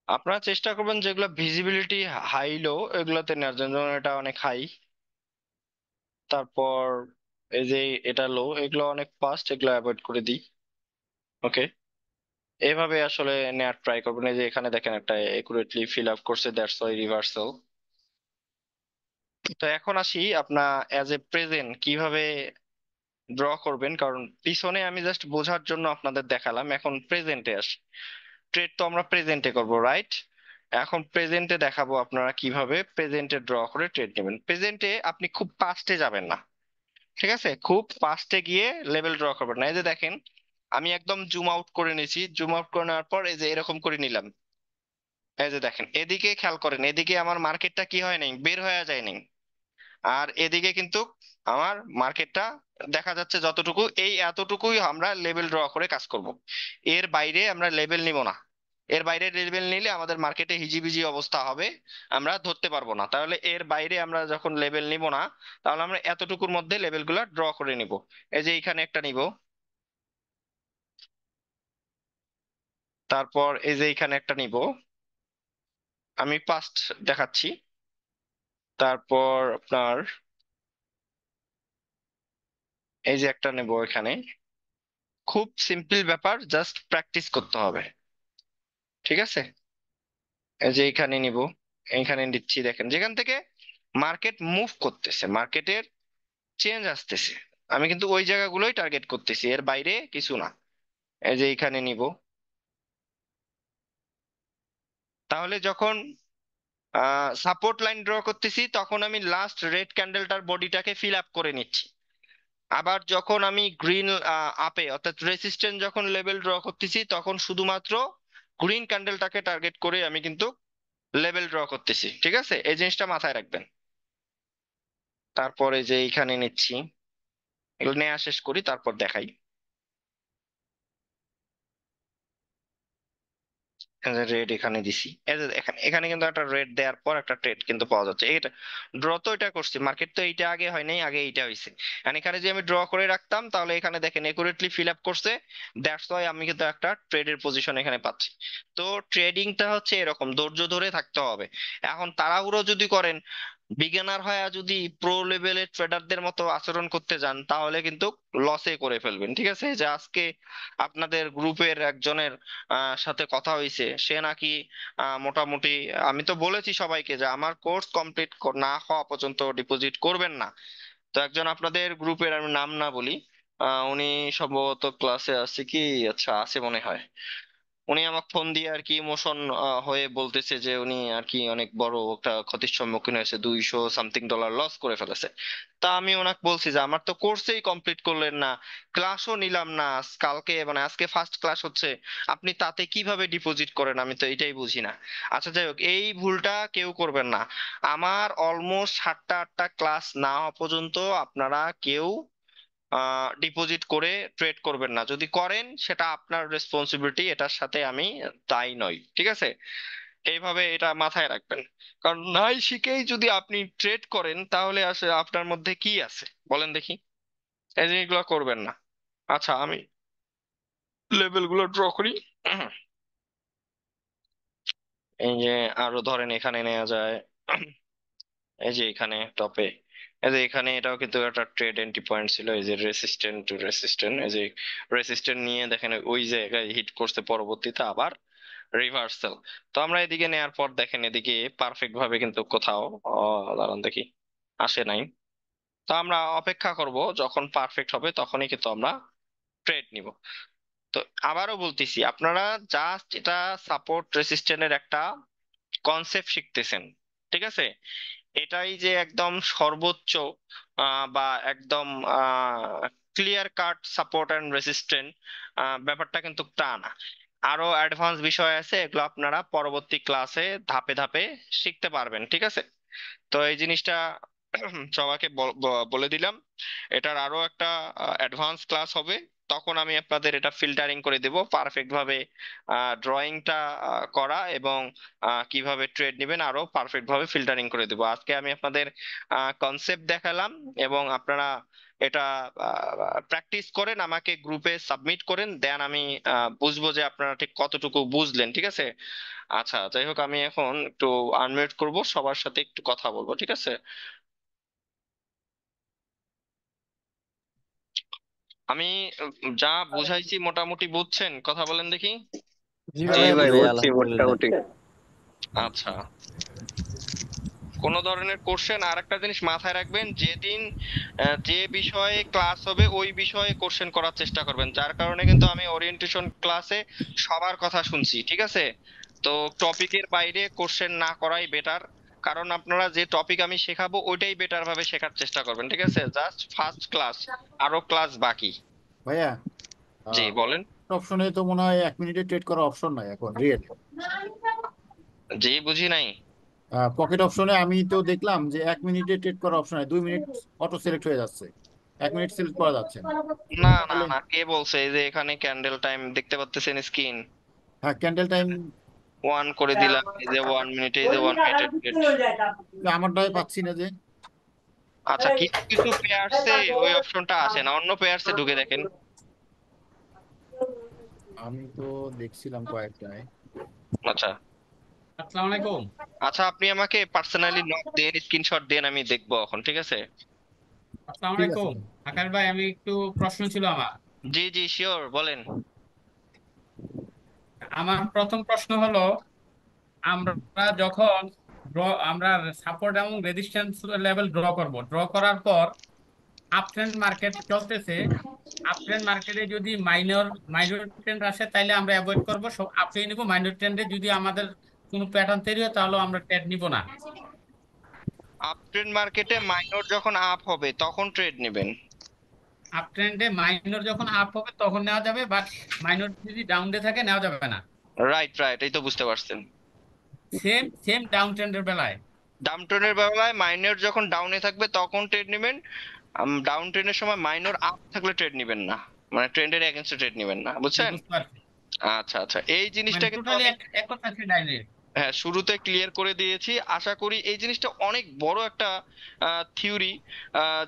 S1: আপনারা চেষ্টা করবেন যেগুলো ভিজিবিলিটি হাই লো এগুলোতে নেওয়ার জন্য, যেমন এটা অনেক হাই, তারপর এই যে এটা লো, এগুলো অনেক ফাস্ট, এগুলো অ্যাভয়েড করে দিই। ওকে, এইভাবে আসলে নেয়ার ট্রাই করবেন। এই যে এখানে দেখেন একটা একুরেটলি ফিল আপ করছে, দ্যাটস ওয়াই রিভার্সাল। তো এখন আসি আপনার অ্যাজ এ প্রেজেন্ট কিভাবে ড্র করবেন, কারণ পিছনে আমি জাস্ট বোঝার জন্য আপনাদের দেখালাম। এখন প্রেজেন্টে আসি। ট্রেড তো আমরা প্রেজেন্টে করব, রাইট? এখন প্রেজেন্টে দেখাবো আপনারা কিভাবে প্রেজেন্টে ড্র করে ট্রেড নেবেন। প্রেজেন্টে আপনি খুব পাস্টে যাবেন না। ঠিক আছে, খুব পাস্টে গিয়ে লেভেল ড্র করবেন না। এই যে দেখেন আমি একদম জুম আউট করে নিয়েছি, জুম আউট করে নেওয়ার পর এই যে এরকম করে নিলাম। এই যে দেখেন এদিকে খেয়াল করেন, এদিকে আমার মার্কেটটা কি হয় নাই, বের হয়ে যায় নাই। আর এদিকে কিন্তু আমার মার্কেটটা দেখা যাচ্ছে যতটুকু, এই এতটুকুই আমরা লেভেল ড্র করে কাজ করব। এর বাইরে আমরা লেভেল নিব না। এর বাইরে লেভেল নিলে আমাদের মার্কেটে হিজিবিজি অবস্থা হবে, আমরা ধরতে পারবো না। তাহলে এর বাইরে আমরা যখন লেভেল নিব না, তাহলে আমরা এতটুকুর মধ্যে লেভেলগুলো ড্র করে নিব। এই যে এখানে একটা নিব, তারপর এই যে এখানে একটা নিব, আমি পাস্ট দেখাচ্ছি। তারপর আপনার এই যে একটা নেব এখানে, খুব সিম্পল ব্যাপার, জাস্ট প্র্যাকটিস করতে হবে। ঠিক আছে, এই যে এখানে নিব, এইখানে নিচ্ছি, দেখেন যেখান থেকে মার্কেট মুভ করতেছে, মার্কেটের চেঞ্জ আসতেছে, আমি কিন্তু ওই জায়গাগুলোই টার্গেট করতেছি, এর বাইরে কিছু না। এই যে এখানে নিব, তাহলে যখন সাপোর্ট লাইন ড্র করতেছি তখন আমি লাস্ট রেড ক্যান্ডেলটার বডিটাকে ফিল আপ করে নিচ্ছি। আবার যখন আমি গ্রিন আপে অর্থাৎ রেসিস্ট্যান্ট যখন লেভেল ড্র করতেছি তখন শুধুমাত্র গ্রিন ক্যান্ডেলটাকে টার্গেট করে আমি কিন্তু লেভেল ড্র করতেছি। ঠিক আছে, এই জিনিসটা মাথায় রাখবেন। তারপরে যে এইখানে নিচ্ছি, এগুলো নেওয়া শেষ করি তারপর দেখাই। রেড এখানে দিছি, এই যে এখানে এখানে কিন্তু একটা রেড দেওয়ার পর একটা ট্রেড কিন্তু পাওয়া যাচ্ছে। এটা ড্র তো এটা করছি, মার্কেট তো এইটা আগে হয় নাই, আগে এইটা হয়েছে। এখানে যে আমি ড্র করে রাখতাম, তাহলে এখানে দেখেন একুরেটলি ফিল আপ করছে, দ্যাটস ওয়াই আমি কিন্তু একটা ট্রেডের পজিশন এখানে পাচ্ছি। তো ট্রেডিংটা হচ্ছে এরকম, ধৈর্য ধরে থাকতে হবে। এখন তাড়াহুড়ো যদি করেন, বিগিনার হয়ে যদি প্রো লেভেলের ট্রেডারদের মতো আচরণ করতে যান, তাহলে কিন্তু লসে করে ফেলবেন। ঠিক আছে, যে আজকে আপনাদের গ্রুপের একজনের সাথে কথা হয়েছে, সে নাকি মোটামুটি, আমি তো বলেছি সবাইকে যে আমার কোর্স কমপ্লিট না হওয়া পর্যন্ত ডিপোজিট করবেন না। তো একজন আপনাদের গ্রুপের, আমি নাম না বলি, উনি সম্ভবত ক্লাসে আছে কি, আচ্ছা আছে মনে হয়, উনি আমাকে ফোন দিয়ে আর কি ইমোশন হয়ে বলতেছে যে উনি আর কি অনেক বড় একটা ক্ষতির সম্মুখীন হয়েছে, $200 লস করে ফেলেছে। তা আমি ওনাকে বলছি যে আমার তো কোর্সেই কমপ্লিট করলেন না, ক্লাসও নিলাম না, কালকে মানে আজকে ফার্স্ট ক্লাস হচ্ছে, আপনি তাতে কিভাবে ডিপোজিট করেন, আমি তো এটাই বুঝি না। আচ্ছা যাই হোক, এই ভুলটা কেউ করবেন না। আমার অলমোস্ট 7টা 8টা ক্লাস না হওয়া পর্যন্ত আপনারা কেউ ডিপোজিট করে ট্রেড করবেন না। যদি করেন সেটা আপনার রেসপন্সিবিলিটি, এটার সাথে আমি দায়ী নই। ঠিক আছে, এইভাবে এটা মাথায় রাখবেন। কারণ নাই শিখেই যদি আপনি ট্রেড করেন, তাহলে আসলে আপনার মধ্যে কি আছে বলেন দেখি, এই জিনিসগুলো করবেন না। আচ্ছা, আমি লেভেল গুলো ড্র করি। এই যে আরো ধরেন এখানে নেওয়া যায়, এই যে এখানে টপে, এই যে এখানে এটাও কিন্তু একটা ট্রেড এন্ট্রি পয়েন্ট ছিল, এই যে রেসিস্ট্যান্ট টু রেসিস্ট্যান্ট, এই যে রেসিস্ট্যান্ট নিয়ে দেখেন ওই জায়গায় হিট করতে, পরবর্তীতে আবার রিভার্সাল। তো আমরা এদিকে নেয়ার পর দেখেন এদিকে পারফেক্ট ভাবে কিন্তু কোথাও দাঁড়ান দেখি আসে নাই। তো আমরা অপেক্ষা করব, যখন পারফেক্ট হবে তখনই কিন্তু আমরা ট্রেড নিব। তো আবারও বলতেছি, আপনারা জাস্ট এটা সাপোর্ট রেসিস্ট্যান্টের একটা কনসেপ্ট শিখতেছেন। ঠিক আছে, এটাই যে একদম সর্বোচ্চ বা একদম clear cut support and resistant, ব্যাপারটা কিন্তু তা না। আরো অ্যাডভান্স বিষয় আছে, এগুলো আপনারা পরবর্তী ক্লাসে ধাপে ধাপে শিখতে পারবেন। ঠিক আছে, তো এই জিনিসটা সবাইকে বলে দিলাম। এটার আরো একটা অ্যাডভান্স ক্লাস হবে, তখন আমি আপনাদের এটা ফিল্টারিং করে দেব পারফেক্ট ভাবে, ড্রয়িংটা করা এবং কিভাবে ট্রেড নেবেন আরো পারফেক্ট ভাবে ফিল্টারিং করে দেব। আজকে আমি আপনাদের কনসেপ্ট দেখালাম, এবং আপনারা এটা প্র্যাকটিস করেন, আমাকে গ্রুপে সাবমিট করেন, দেন আমি বুঝবো যে আপনারা ঠিক কতটুকু বুঝলেন। ঠিক আছে, আচ্ছা যাই হোক, আমি এখন একটু আনমিউট করব, সবার সাথে একটু কথা বলবো। ঠিক আছে, আমি যা বুঝাইছি মোটামুটি বুঝছেন, কথা বলেন দেখি।
S4: জি
S2: জি
S4: ভাইয়া
S2: ভাই,
S4: বুঝছি।
S2: বুঝছি মোটামুটি।
S1: আচ্ছা, কোন ধরনের কোশ্চেন, আর একটা জিনিস মাথায় রাখবেন, যেদিন যে বিষয়ে ক্লাস হবে ওই বিষয়ে কোশ্চেন করার চেষ্টা করবেন। যার কারণে কিন্তু আমি ওরিয়েন্টেশন ক্লাসে সবার কথা শুনছি। ঠিক আছে, তো টপিকের বাইরে কোশ্চেন না করাই বেটার, কারণ আপনারা যে টপিক আমি শেখাবো ওইটাই বেটার ভাবে শেখার চেষ্টা করবেন। ঠিক আছে, জাস্ট ফার্স্ট ক্লাস, আরো ক্লাস বাকি।
S4: ভাইয়া
S1: জি বলেন।
S4: অপশনে তো মনে হয় 1 মিনিটে ট্রেড করার অপশন নাই এখন রিয়েল।
S1: জি বুঝি নাই।
S4: পকেট অপশনে আমি তো দেখলাম যে 1 মিনিটে ট্রেড করার অপশন নাই, 2 মিনিট অটো সিলেক্ট হয়ে যাচ্ছে, 1 মিনিট সিলেক্ট করা যাচ্ছে না।
S1: না না
S4: তাহলে
S1: না, কে বলছে? এই যে এখানে ক্যান্ডেল টাইম দেখতে পাচ্ছেন স্ক্রিন,
S4: হ্যাঁ, ক্যান্ডেল টাইম
S1: ওয়ান করে দিলাম, এই যে 1 মিনিটে, এই যে 1 মিনিটের ডেট।
S4: আমারটাই পাচ্ছি না যে।
S1: আচ্ছা, কিছু কিছু পেয়ারসে ওই অপশনটা আসে না, অন্য পেয়ারসে ঢুকে দেখেন।
S4: আমি তো দেখছিলাম কয়েকটায়।
S1: আচ্ছা,
S4: আসসালামু আলাইকুম।
S1: আচ্ছা আপনি আমাকে পার্সোনালি নক দেন, স্ক্রিনশট দেন, আমি দেখবো এখন। ঠিক আছে,
S4: আসসালামু ঠিক আছে আলাইকুম।
S2: আকাশ ভাই, আমি একটু প্রশ্ন ছিল আমার।
S1: জি জি শিওর, বলেন।
S2: আমার প্রথম প্রশ্ন হলো, আমরা যখন ড্র আমরা সাপোর্ট এবং রেজিস্ট্যান্স লেভেল ড্র করব, ড্র করার পর আপ ট্রেন্ড মার্কেট চলতেছে, আপ ট্রেন্ড মার্কেটে যদি মাইনর মাইনর ট্রেন্ড আসে তাহলে আমরা অ্যাভয়েড করব, সব আপে নিব। মাইনর ট্রেন্ডে যদি আমাদের কোনো প্যাটার্ন তৈরি হয় তাহলে আমরা ট্রেড নিব না।
S1: আপ ট্রেন্ড মার্কেটে মাইনর যখন আপ হবে তখন ট্রেড নেবেন।
S2: আপ ট্রেন্ডে মাইনর যখন আপ হবে তখন নেওয়া যাবে, বাট মাইনর যদি ডাউন ডে থাকে নেওয়া যাবে না।
S1: রাইট রাইট, এই তো বুঝতে পারছেন।
S2: সেম সেম ডাউন ট্রেন্ডের বেলায়।
S1: ডাউন ট্রেনের বেলায় মাইনর যখন ডাউনে থাকবে তখন ট্রেড নেবেন। ডাউন ট্রেনের সময় মাইনর আপ থাকলে ট্রেড নেবেন না, মানে ট্রেন্ডের এগেনস্টে ট্রেড নেবেন না,
S2: জি,
S1: বুঝছেন?
S2: বুঝতে পারছি।
S1: আচ্ছা আচ্ছা, এই জিনিসটা
S2: মানে
S1: কিন্তু
S2: টোটালি
S1: আমি
S2: এক কথা ডাইরেক্ট।
S1: হ্যাঁ শুরুতে ক্লিয়ার করে দিয়েছি। আশা করি এই জিনিসটা অনেক বড় একটা থিওরি,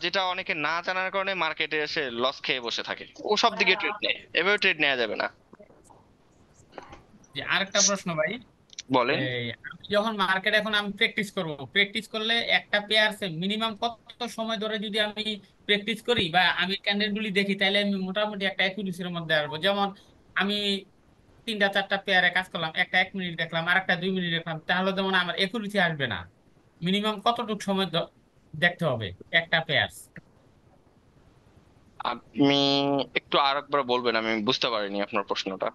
S1: যেটা অনেকে না জানার কারণে মার্কেটে এসে লস খেয়ে বসে থাকে, ও সব দিকে ট্রেড নেয়, এভাবে ট্রেড নেওয়া যাবে না।
S2: যে আরেকটা প্রশ্ন ভাই,
S1: বলেন।
S2: আমি যখন মার্কেট এখন আমি প্র্যাকটিস করব, প্র্যাকটিস করলে একটা পেয়ারসে মিনিমাম কত সময় ধরে যদি আমি প্র্যাকটিস করি বা আমি ক্যান্ডেল গুলি দেখি, তাহলে আমি মোটামুটি একটা অ্যাকুরেসির মধ্যে আসবো। যেমন আমি তিনটা চারটা পেয়ারে কাজ করলাম, একটা 1 মিনিট দেখলাম আর একটা 2 মিনিট দেখলাম, তাহলে যেমন আমার অ্যাকুরেসি আসবে না। মিনিমাম কতটুকু সময় দেখতে হবে একটা পেয়ার?
S1: আপনি একটু আরেকবার বলবেন, আমি বুঝতে পারিনি আপনার প্রশ্নটা।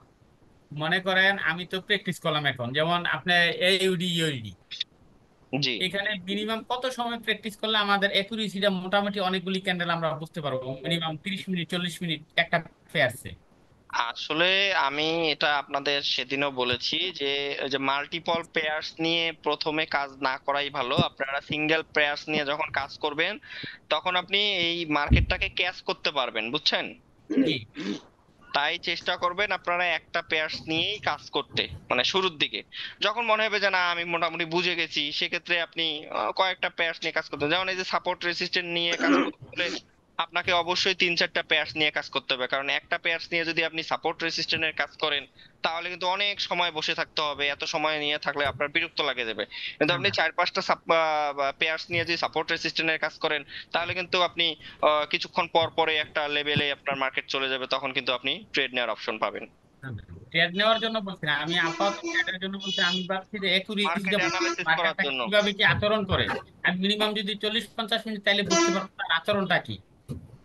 S2: মনে করেন আমি তো প্র্যাকটিস করলাম এখন, যেমন আপনার এইউডি ইউডি,
S1: জি।
S2: এখানে মিনিমাম কত সময় প্র্যাকটিস করলে আমাদের অ্যাকুরেসিটা মোটামুটি অনেকগুলি ক্যান্ডেল আমরা বুঝতে পারবো, মিনিমাম 30 মিনিট 40 মিনিট একটা পেয়ারসে?
S1: আসলে আমি এটা আপনাদের সেদিনও বলেছি যে ওই যে মাল্টিপল পেয়ার্স নিয়ে প্রথমে কাজ না করাই ভালো। আপনারা সিঙ্গেল পেয়ার্স নিয়ে যখন কাজ করবেন তখন আপনি এই মার্কেটটাকে ক্যাচ করতে পারবেন, বুঝছেন?
S2: জি
S1: তাই চেষ্টা করবেন আপনারা একটা পেয়ার্স নিয়েই কাজ করতে, মানে শুরুর দিকে। যখন মনে হবে যে না আমি মোটামুটি বুঝে গেছি, সেক্ষেত্রে আপনি কয়েকটা পেয়ার্স নিয়ে কাজ করতে, যেমন এই যে সাপোর্ট রেসিস্ট্যান্ট নিয়ে কাজ করতে হলে আপনাকে অবশ্যই 3-4টা পেয়ার্স নিয়ে কাজ করতে হবে, কারণ একটা পেয়ার্স নিয়ে যদি আপনি সাপোর্ট রেসিস্ট্যান্টের কাজ করেন তাহলে কিন্তু অনেক সময় বসে থাকতে হবে, এত সময় নিয়ে থাকলে আপনার বিরক্ত লাগে যাবে। কিন্তু আপনি 4-5টা পেয়ার্স নিয়ে যদি সাপোর্ট রেসিস্ট্যান্টের কাজ করেন তাহলে কিন্তু আপনি কিছুক্ষণ পর পরে একটা লেভেলে আপনার মার্কেট চলে যাবে, তখন কিন্তু আপনি ট্রেড নেওয়ার অপশন পাবেন।
S2: ট্রেড নেওয়ার জন্য বলছি না, আমি আপাতত ট্রেডের জন্য বলছি। আমি ভাবছি যে
S1: মার্কেট
S2: অ্যাকুরেসিটা,
S1: অ্যানালাইসিস করার
S2: মার্কেটটা
S1: জন্য।
S2: কিভাবে কি আচরণ করে, আমি মিনিমাম যদি 40-50 মিনিট তাইলে বুঝতে পারবো তার আচরণটা কি।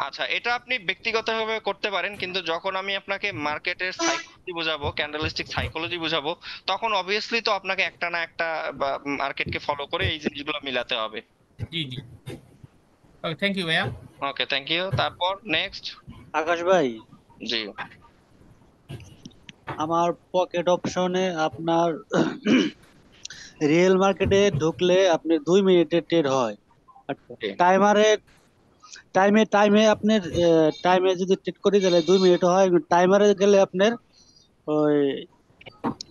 S1: আচ্ছা, এটা আপনি ব্যক্তিগতভাবে করতে পারেন, কিন্তু যখন আমি আপনাকে মার্কেটের সাইকোলজি বোঝাবো, ক্যান্ডেলিস্টিক সাইকোলজি বোঝাবো, তখন অবভিয়াসলি তো আপনাকে একটা না একটা মার্কেটকে ফলো করে এই জিনিসগুলো মিলাতে হবে।
S2: জি জি। ওকে, থ্যাংক ইউ ভাইয়া।
S1: ওকে, থ্যাংক ইউ। তারপর নেক্সট।
S3: আকাশ ভাই,
S1: জি।
S3: আমার পকেট অপশনে আপনার রিয়েল মার্কেটে ঢুকলে আপনি 2 মিনিটের ট্রেড হয়। আর
S1: ওকে।
S3: টাইমারে টাইমে আপনার টাইমে যদি ট্রেড করি তাহলে 2 মিনিট হয়, টাইমারে গেলে আপনার ওই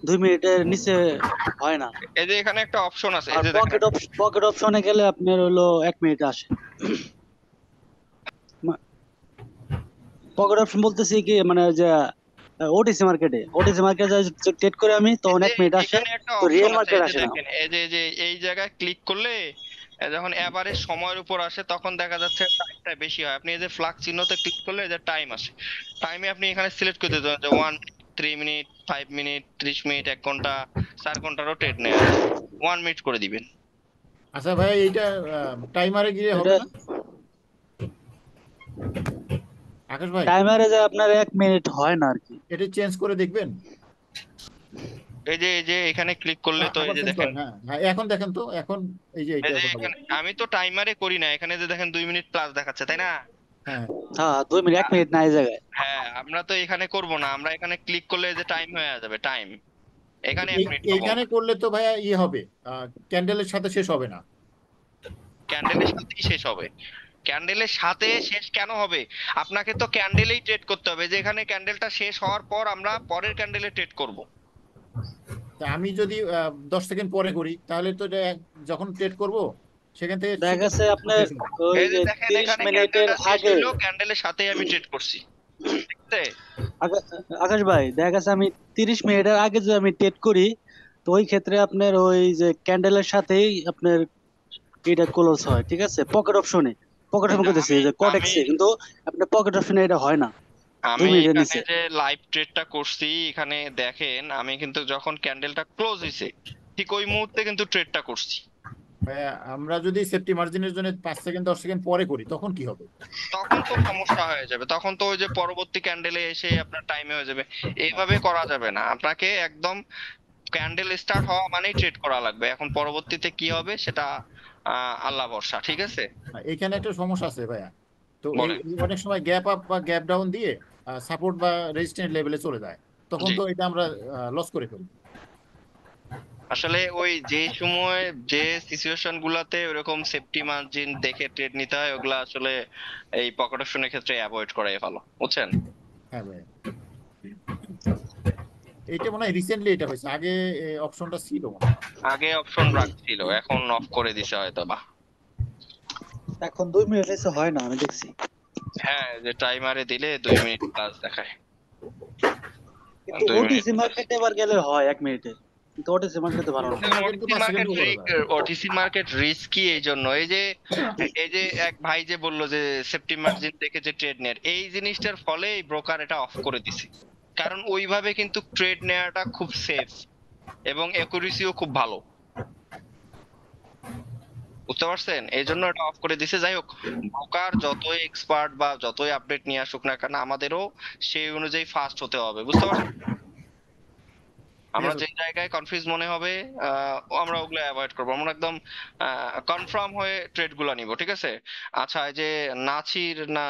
S3: 2 মিনিটের নিচে হয় না।
S1: এই যে এখানে একটা অপশন আছে, এই
S3: আর
S1: যে দেখেন।
S3: পকেট অপশনে গেলে আপনার হলো 1 মিনিট আসে। পকেট অপশন বলতেছি কি, মানে যে ওটিসি মার্কেটে ট্রেড করে আমি
S1: এই
S3: তখন
S1: যে
S3: 1 মিনিট আসে।
S1: এখানে একটা
S3: তো
S1: অপশন
S3: রিয়েল
S1: আছে,
S3: মার্কেট
S1: এই যে
S3: আসে না।
S1: দেখেন, এই যে এই জায়গায় ক্লিক করলে যখন এভারেজ সময়ের উপর আসে তখন দেখা যাচ্ছে টাইমটা বেশি হয়। আপনি এই যে ফ্লাগ চিহ্নতে ক্লিক করলে এই যে টাইম আসে, টাইমে আপনি এখানে সিলেক্ট করে দিতে পারেন যে 1 মিনিট, 3 মিনিট, 5 মিনিট, 30 মিনিট, 1 ঘন্টা, 4 ঘন্টারও ট্রেড নেওয়া যায়। 1 মিনিট করে দিবেন।
S4: আচ্ছা ভাই, এইটা টাইমারে গিয়ে হবে
S3: এটা
S4: না আকাশ ভাই?
S3: টাইমারে যে আপনার 1 মিনিট হয় না আর কি।
S4: এটা চেঞ্জ করে দেখবেন।
S1: এই যে এখানে ক্লিক করলে তো এই
S4: আবার
S1: যে
S4: চেঞ্জ
S1: দেখেন,
S4: করেন, হ্যাঁ হ্যাঁ, এখন দেখেন তো, এখন এই যে
S1: এই
S4: এইটার
S1: যে
S4: কথা
S1: এখানে
S4: বলছি।
S1: আমি তো টাইমারে করি না, এখানে যে দেখেন 2 মিনিট প্লাস দেখাচ্ছে, তাই না?
S4: হ্যাঁ,
S3: হ্যাঁ, 2 মিনিট, 1 মিনিট না এই জায়গায়।
S1: হ্যাঁ, আমরা তো এখানে করব না, আমরা এখানে ক্লিক করলে এই যে টাইম হয়ে যাবে, টাইম এখানে 1 মিনিট পাবো
S4: এইখানে
S1: আমরা।
S4: করলে তো ভাইয়া ইয়ে হবে, ক্যান্ডেলের সাথে শেষ হবে না।
S1: ক্যান্ডেলের সাথেই শেষ হবে। ক্যান্ডেলের সাথে শেষ কেন হবে? আপনাকে তো ক্যান্ডেলেই ট্রেড করতে হবে, যে এখানে ক্যান্ডেলটা শেষ হওয়ার পর আমরা পরের ক্যান্ডেলে ট্রেড করব।
S4: তা আমি যদি 10 সেকেন্ড পরে করি তাহলে তো এটা যখন ট্রেড করব সেখান থেকে
S3: দেখা গেছে আপনার
S4: শেষ হবে।
S3: ওই
S1: এই যে
S3: যে
S1: দেখেন
S3: 30
S1: এখানে
S3: মিনিটের
S1: ক্যান্ডেলটা শেষ
S3: আগে।
S1: হইলো, ক্যান্ডেলের সাথেই আমি ট্রেড করছি, ঠিক আছে?
S3: আকা- আকাশ ভাই, দেখা গেছে আমি 30 মিনিটের আগে যদি আমি ট্রেড করি, তো ওই ক্ষেত্রে আপনার ওই যে ক্যান্ডেলের সাথেই আপনার এটা ক্লোজ হয়, ঠিক আছে, পকেট অপশনে। পকেট অপশন করতেছি
S1: আমি
S3: যে কট
S1: আমি
S3: এক্সে, কিন্তু আপনার পকেট অপশনে এটা হয় না 2
S1: আমি
S3: মিনিটের
S1: এখানে
S3: নিচে।
S1: যে লাইভ ট্রেডটা করছি এখানে দেখেন, আমি কিন্তু যখন ক্যান্ডেলটা ক্লোজ হয়েছে ঠিক ওই মুহূর্তে কিন্তু ট্রেডটা করছি।
S4: ভাইয়া, আমরা যদি সেফটি মার্জিনের জন্য 5 সেকেন্ড 10 সেকেন্ড পরে করি তখন কি হবে?
S1: তখন তো সমস্যা হয়ে যাবে, তখন তো ওই যে পরবর্তী ক্যান্ডেলে এসে আপনার টাইমে হয়ে যাবে। এইভাবে করা যাবে না, আপনাকে একদম ক্যান্ডেল স্টার্ট হওয়া মানেই ট্রেড করা লাগবে। এখন পরবর্তীতে কি হবে সেটা আল্লাহ ভরসা, ঠিক আছে?
S4: এখানে একটা সমস্যা আছে ভাইয়া। তো এই
S1: বলেন।
S4: এই অনেক সময় গ্যাপ আপ বা গ্যাপ ডাউন দিয়ে সাপোর্ট বা রেজিস্ট্যান্ট লেভেলে চলে যায়, তখন
S1: জি,
S4: তো এটা আমরা লস করে ফেলি।
S1: আসলে ওই যে সময় যে সিচুয়েশন গুলাতে ওরকম সেফটি মার্জিন দেখে ট্রেড নিতে হয়, ওগুলা আসলে এই পকেট অপশনের ক্ষেত্রে অ্যাভয়েড করাই ভালো, বুঝছেন?
S4: হ্যাঁ ভাইয়া, এইটা মনে হয় রিসেন্টলি এটা হয়েছে, আগে অপশনটা ছিল মনে হয়।
S1: আগে অপশন রাখছিল, এখন অফ করে দিছে হয়তো বা।
S3: এখন 2 মিনিট নিচে হয় না, আমি দেখছি।
S1: হ্যাঁ, যে টাইমারে দিলে 2 মিনিট প্লাস দেখায়।
S3: কিন্তু
S1: 2 মিনিট
S3: ওটিসি
S1: প্লাস।
S3: মার্কেটে এবার গেলে হয় 1 মিনিটে, কিন্তু ওটিসি মার্কেটে পারো না।
S4: মার্কেট তো 5 সেকেন্ডও করা যায়।
S1: ওটিসি মার্কেট রিস্কি এই জন্য, এই যে এক ভাই যে বললো যে সেফটি মার্জিন দেখে যে ট্রেড নেয়ার, এই জিনিসটার ফলে ব্রোকার এটা অফ করে দিছে। কারণ ওইভাবে কিন্তু ট্রেড নেওয়াটা খুব সেফ এবং একুরেসিও খুব ভালো, বুঝতে পারছেন? এই জন্য এটা অফ করে দিছে। যাই হোক, ব্রোকার যতই এক্সপার্ট বা যতই আপডেট নিয়ে আসুক না কেন, আমাদেরও সেই অনুযায়ী ফাস্ট হতে হবে, বুঝতে পারছেন?
S4: ঠিক
S1: আমরা
S4: আছে।
S1: যে জায়গায় কনফিউজ মনে হবে আমরা ওগুলো অ্যাভয়েড করবো, আমরা একদম কনফার্ম হয়ে ট্রেড গুলো নিব, ঠিক আছে? আচ্ছা, এই যে নাছির না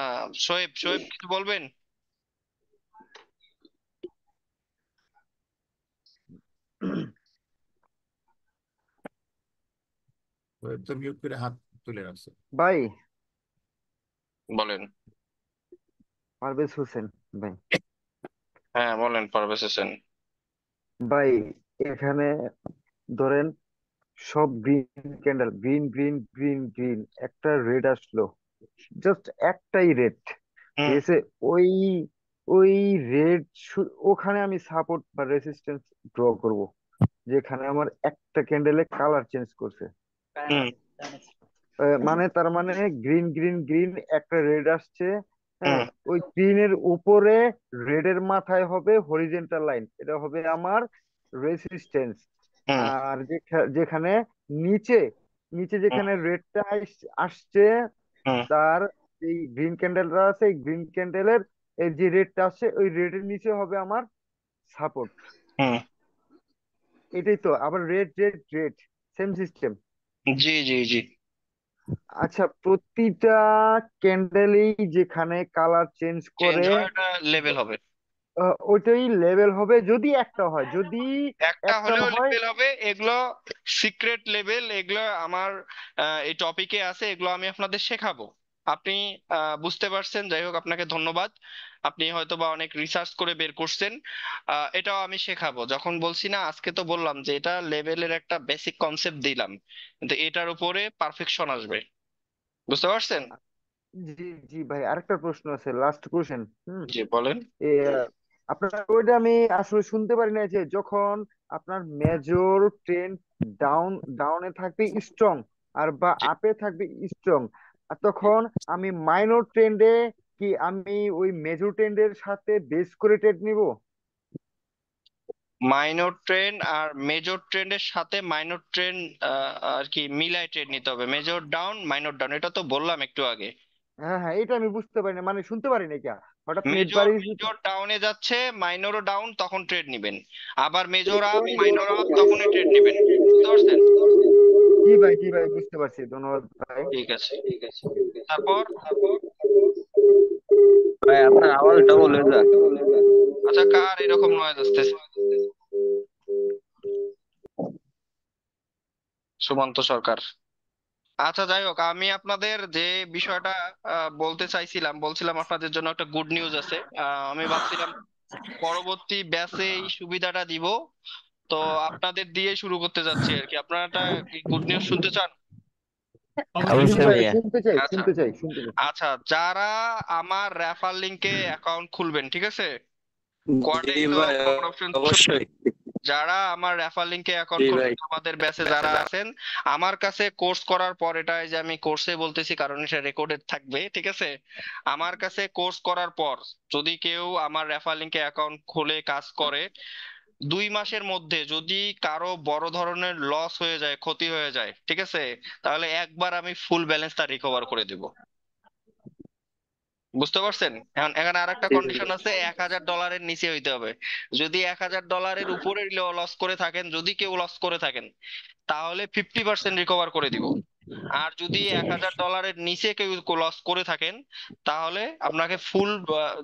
S1: শোয়েব, শোয়েব কিছু বলবেন?
S4: তো মিউট করে হাত তুলে রাখছে।
S5: ভাই,
S1: বলেন।
S5: পারভেজ হোসেন ভাই।
S1: হ্যাঁ বলেন পারভেজ হোসেন।
S5: ভাই, এখানে ধরেন সব green candle, green green green green, একটা রেড আসলো, জাস্ট একটাই রেড, ঠিক
S1: হুম
S5: আছে? ওই ওই রেড, ওখানে আমি সাপোর্ট বা রেসিস্ট্যান্স ড্র করব, যেখানে আমার একটা ক্যান্ডেলে কালার চেঞ্জ করছে।
S1: হুম
S5: মানে তার মানে গ্রিন গ্রিন গ্রিন একটা রেড আসছে, হ্যাঁ,
S1: হুম
S5: ওই গ্রিনের উপরে রেডের মাথায় হবে হরিজেন্টাল লাইন, এটা হবে আমার রেসিস্টেন্স।
S1: হুম
S5: আর যেখানে নিচে নিচে
S1: হুম
S5: যেখানে রেডটা আসছে,
S1: হুম
S5: তার এই গ্রিন ক্যান্ডেলটা আছে, এই গ্রিন ক্যান্ডেলের এই যে রেডটা আসছে, ওই রেডের নিচে হবে আমার সাপোর্ট।
S1: হুম।
S5: এটাই তো আবার red red red, same system.
S1: জি জি জি।
S5: আচ্ছা, প্রতিটা ক্যান্ডেলই যেখানে কালার চেঞ্জ
S1: চেঞ্জ
S5: করে,
S1: হয়, ওটা লেভেল হবে।
S5: ওইটাই লেভেল হবে যদি একটা হয়, যদি
S1: একটা
S5: একটা
S1: হলেও
S5: হয়।
S1: লেভেল হবে। এগুলো সিক্রেট লেভেল, এগুলো আমার এই টপিকে আছে, এগুলো আমি আপনাদের শেখাবো। আপনি বুঝতে পারছেন, যাই হোক আপনাকে ধন্যবাদ। আপনি হয়তো বা অনেক রিসার্চ করে বের করছেন। এটাও আমি শেখাবো। যখন বলছি না, আজকে তো বললাম যে এটা লেভেলের একটা বেসিক কনসেপ্ট দিলাম, কিন্তু এটার উপরে পারফেকশন আসবে, বুঝতে পারছেন?
S5: জি জি ভাই, আরেকটা প্রশ্ন আছে, লাস্ট কোশ্চেন।
S1: জি বলেন।
S5: এ, আপনার ওইটা আমি আসলে শুনতে পারি না, যে যখন আপনার মেজর ট্রেন্ড ডাউনে থাকবে স্ট্রং, আর বা
S1: জি,
S5: আপে থাকবে স্ট্রং, আর তখন আমি মাইনর ট্রেন্ডে, কি আমি ওই মেজর ট্রেন্ডের সাথে বেস করে ট্রেড নিব?
S1: মাইনর ট্রেন্ড আর মেজর ট্রেন্ডের সাথে মাইনর ট্রেন্ড আর কি মিলাই ট্রেড নিতে হবে। মেজর ডাউন মাইনর ডাউন, এটা তো বললাম একটু আগে।
S5: হ্যাঁ হ্যাঁ, এটা আমি বুঝতে পারি না, মানে শুনতে পারি না কি, হঠাৎ নেট
S1: মেজর
S5: বাড়িয়েছি তো।
S1: মেজর ডাউনে যাচ্ছে, মাইনরও ডাউন, তখন ট্রেড নিবেন। আবার মেজর আপ মাইনর আপ, তখনই ট্রেড নিবেন, বুঝতে পারছেন?
S5: জি ভাই, বুঝতে পারছি, ধন্যবাদ ভাই।
S1: ঠিক আছে। তারপর
S6: ভাই আপনার আওয়াজ ডবল হয়ে যায়।
S1: আচ্ছা, কার এরকম নয়েজ আসতেছে? সুমন্ত সরকার। আচ্ছা, যাই হোক, আমি আপনাদের যে বিষয়টা বলছিলাম আপনাদের জন্য একটা গুড নিউজ আছে। আমি ভাবছিলাম পরবর্তী ব্যাচে এই সুবিধাটা দিব, তো আপনাদের দিয়ে শুরু করতে যাচ্ছি আর কি। আপনারা একটা গুড নিউজ শুনতে চান?
S5: জি
S6: অবশ্যই
S5: ভাই,
S6: ভাইয়া।
S5: শুনতে চাই
S1: আচ্ছা
S5: শুনতে চাই শুনতে চাই।
S1: আচ্ছা, যারা আমার রেফার লিংকে অ্যাকাউন্ট খুলবেন, ঠিক আছে,
S6: জি
S1: কোয়ার্টেক্স
S6: ভাই,
S1: পকেট অপশন,
S6: অবশ্যই।
S1: যারা আমার রেফার লিংকে এখন
S6: জি ভাই।
S1: আমাদের ব্যাচে যারা আছেন, আমার কাছে কোর্স করার পর, এটা এই যে আমি কোর্সে বলতেছি কারণ এটা রেকর্ডেড থাকবে, ঠিক আছে? আমার কাছে কোর্স করার পর যদি কেউ আমার রেফার লিংকে অ্যাকাউন্ট খুলে কাজ করে, 2 মাসের মধ্যে যদি কারো বড় ধরনের লস হয়ে যায়, ক্ষতি হয়ে যায়, ঠিক আছে, তাহলে একবার আমি ফুল ব্যালেন্সটা রিকভার করে দেব। বুঝতে পারছেন? এখন এখানে আর একটা
S6: জি ভাই।
S1: কন্ডিশন আছে, $1,000 নিচে হইতে হবে। যদি $1,000 উপরে লস করে থাকেন, যদি কেউ লস করে থাকেন, তাহলে 50% রিকভার করে দিব। আর যদি $1,000 নিচে কেউ লস করে থাকেন, তাহলে আপনাকে ফুল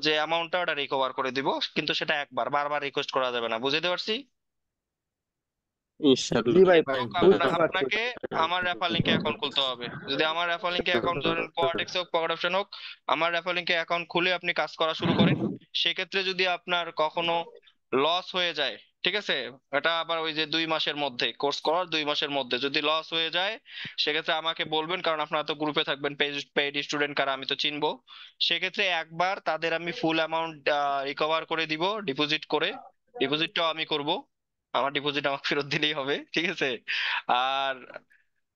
S1: যে অ্যামাউন্টটা ওটা রিকভার করে দিব, কিন্তু সেটা একবার, বারবার রিকোয়েস্ট করা যাবে না। বুঝতে পারছি?
S5: জি
S6: ইনশাআল্লাহ।
S5: ভাই,
S1: হোক,
S5: বুঝতে পারছি।
S1: আপনাকে আমার রেফার লিংকে অ্যাকাউন্ট খুলতে হবে। যদি আমার রেফার লিংকে অ্যাকাউন্ট, ধরেন কোয়াটেক্স হোক, পকেট অপশন হোক, আমার রেফার লিংকে অ্যাকাউন্ট খুলে আপনি কাজ করা শুরু করেন। সেক্ষেত্রে যদি আপনার কখনো লস হয়ে যায়, ঠিক আছে, এটা আবার ওই যে 2 মাসের মধ্যে, কোর্স করার 2 মাসের মধ্যে যদি লস হয়ে যায়, সেক্ষেত্রে আমাকে বলবেন, কারণ আপনারা তো গ্রুপে থাকবেন, পেইড স্টুডেন্ট কারা আমি তো চিনবো। সেক্ষেত্রে একবার তাদের আমি ফুল অ্যামাউন্ট রিকভার করে দিব ডিপোজিট করে। ডিপোজিটটাও আমি করব, আমার ডিপোজিট আমাকে ফেরত দিলেই হবে, ঠিক আছে? আর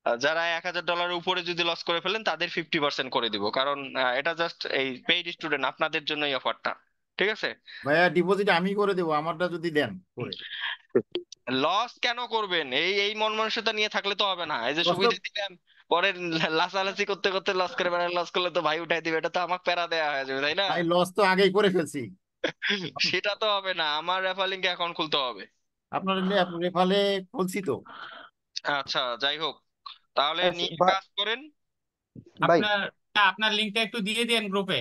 S1: যারা $1,000 উপরে যদি লস করে ফেলেন, তাদের 50% করে দিব, কারণ এটা জাস্ট এই পেইড স্টুডেন্ট আপনাদের জন্য এই অফারটা, ঠিক আছে?
S4: ভাইয়া ডিপোজিট আমি করে দেবো, আমারটা যদি দেন করে।
S1: লস কেন করবেন? এই এই মন মানসিকতা নিয়ে থাকলে তো হবে না। এই যে
S4: লস তো
S1: সুবিধা দিলাম, পরে লাসালাসি করতে করতে লস করে বেড়ান, লস করলে তো ভাই উঠাই দিবে, এটা তো আমাকে প্যারা দেয়া হয়ে যাবে, তাই না?
S4: ভাই, লস তো আগেই করে ফেলছি।
S1: সেটা তো হবে না, আমার রেফার লিংকে অ্যাকাউন্ট খুলতে হবে।
S4: আপনার রেফালে খুলছি তো।
S1: আচ্ছা, যাই হোক, তাহলে
S5: আচ্ছা,
S1: নিয়ে কাজ করেন।
S5: ভাই
S2: আপনার আপনার লিঙ্কটা একটু দিয়ে দেন গ্রুপে।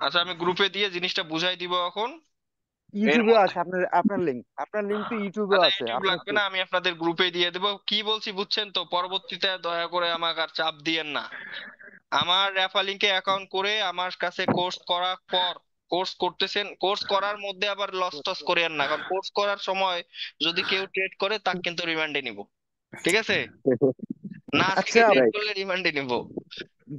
S1: আচ্ছা, আমি গ্রুপে দিয়ে জিনিসটা বুঝাই দিব এখন। এর
S5: ইউটিউবে
S1: মধ্যে,
S5: আছে আপনার লিংক তো ইউটিউবে
S1: আচ্ছা
S5: আছে,
S1: ইউটিউব
S5: আপনি
S1: লাগবে
S5: একটু।
S1: না, আমি আপনাদের গ্রুপে দিয়ে দেবো। কি বলছি বুঝছেন তো? পরবর্তীতে দয়া করে আমাকে আর চাপ দিয়েন না। আমার রেফার লিংকে অ্যাকাউন্ট করে আমার কাছে কোর্স করার পর, কোর্স করতেছেন, কোর্স করার মধ্যে আবার লস টস করেন না, কারণ কোর্স করার সময় যদি কেউ ট্রেড করে, তাকে কিন্তু রিমান্ডে নিব, ঠিক আছে? না শিখে
S5: আচ্ছা
S1: ট্রেড
S5: ভাই,
S1: করলে রিমান্ডে নিব।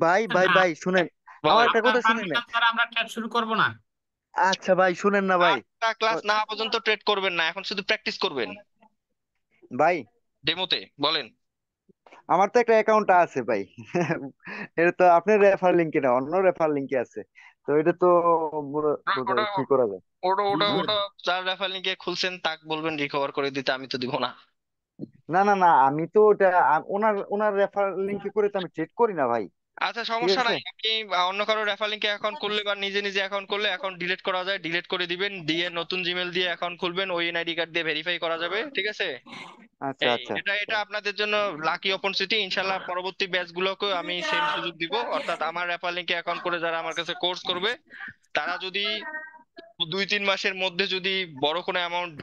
S5: ভাই ভাই
S2: না,
S5: ভাই শুনেন, আমার
S1: বলেন।
S5: একটা
S2: আপনার
S5: কথা শুনেন না।
S2: পারমিশন ছাড়া আমরা ট্রেড শুরু করব না।
S5: আচ্ছা ভাই শুনেন না ভাই।
S1: আটটা ক্লাস না পর্যন্ত ট্রেড করবেন না, এখন শুধু প্র্যাকটিস করবেন
S5: ভাই
S1: ডেমোতে। বলেন।
S5: আমার তো একটা অ্যাকাউন্ট আছে ভাই। এটা তো আপনার রেফার লিংকে না, অন্য রেফার লিংকে আছে। তো এটা তো
S1: ওটা
S5: কি করা যায়?
S1: ওটা ওটা
S4: ডিলিট করে
S1: ওটা
S4: দেন।
S1: যার রেফার লিংকে খুলছেন তাকে বলবেন রিকভার করে দিতে, আমি তো দিব না।
S5: না না না, আমি তো ওটা ওনার ওনার রেফার লিংকে করে তো আমি ট্রেড করি না ভাই।
S1: আচ্ছা,
S5: ঠিক
S1: সমস্যা
S5: আছে।
S1: নাই। আপনি অন্য কারো রেফার লিংকে অ্যাকাউন্ট করলে বা নিজে নিজে অ্যাকাউন্ট করলে, অ্যাকাউন্ট ডিলিট করা যায়, ডিলিট করে দিবেন, দিয়ে নতুন জিমেল দিয়ে অ্যাকাউন্ট খুলবেন, ওই এনআইডি কার্ড দিয়ে ভেরিফাই করা যাবে, ঠিক আছে?
S5: আচ্ছা
S1: এই
S5: আচ্ছা।
S1: এটা এটা আপনাদের জন্য লাকি অপরচুনিটি। ইনশাল্লাহ পরবর্তী ব্যাচ গুলোকেও আমি সেম সুযোগ দিব, অর্থাৎ আমার রেফার লিংকে অ্যাকাউন্ট করে যারা আমার কাছে কোর্স করবে, তারা যদি 2-3 মাসের মধ্যে যদি বড় কোনো অ্যামাউন্ট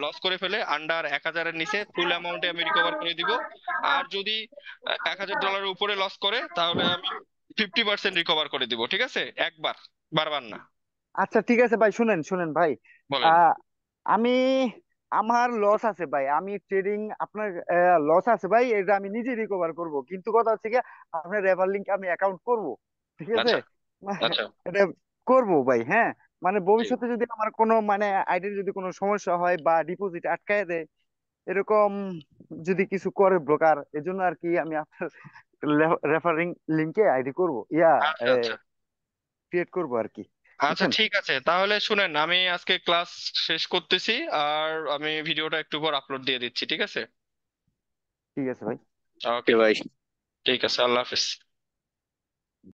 S1: লস করে ফেলে, আন্ডার 1,000-এর নিচে, ফুল অ্যামাউন্টে আমি রিকভার করে দিব। আর যদি $1,000 উপরে লস করে, তাহলে আমি 50% রিকভার করে দিব, ঠিক আছে? একবার, বারবার না।
S5: আচ্ছা ঠিক আছে ভাই, শুনেন শুনেন ভাই।
S1: বলেন।
S5: আহ আমি আমার লস আছে ভাই, আমি ট্রেডিং আপনার লস আছে ভাই, এটা আমি নিজে রিকভার করব, কিন্তু কথা হচ্ছে কি, আপনার রেফার লিংক আমি অ্যাকাউন্ট করব, ঠিক আছে।
S1: আচ্ছা। আচ্ছা।
S5: এটা করব ভাই, হ্যাঁ। মানে
S1: জি।
S5: ভবিষ্যতে যদি আমার কোনো মানে আইডির যদি কোনো সমস্যা হয় বা ডিপোজিট আটকায় দেয়, এরকম যদি কিছু করে ব্রোকার, এজন্য আর কি আমি আপনার রেফারিং লিংকে আইডি করব,
S1: আচ্ছা। আচ্ছা।
S5: ক্রিয়েট করব আর কি,
S1: আচ্ছা,
S5: বুঝছেন।
S1: ঠিক আছে, তাহলে শুনেন, আমি আজকে ক্লাস শেষ করতেছি, আর আমি ভিডিওটা একটু পর আপলোড দিয়ে দিচ্ছি, ঠিক আছে?
S5: ঠিক আছে ভাই।
S1: ওকে,
S6: ওকে ভাই।
S1: ঠিক আছে, আল্লাহ হাফেজ।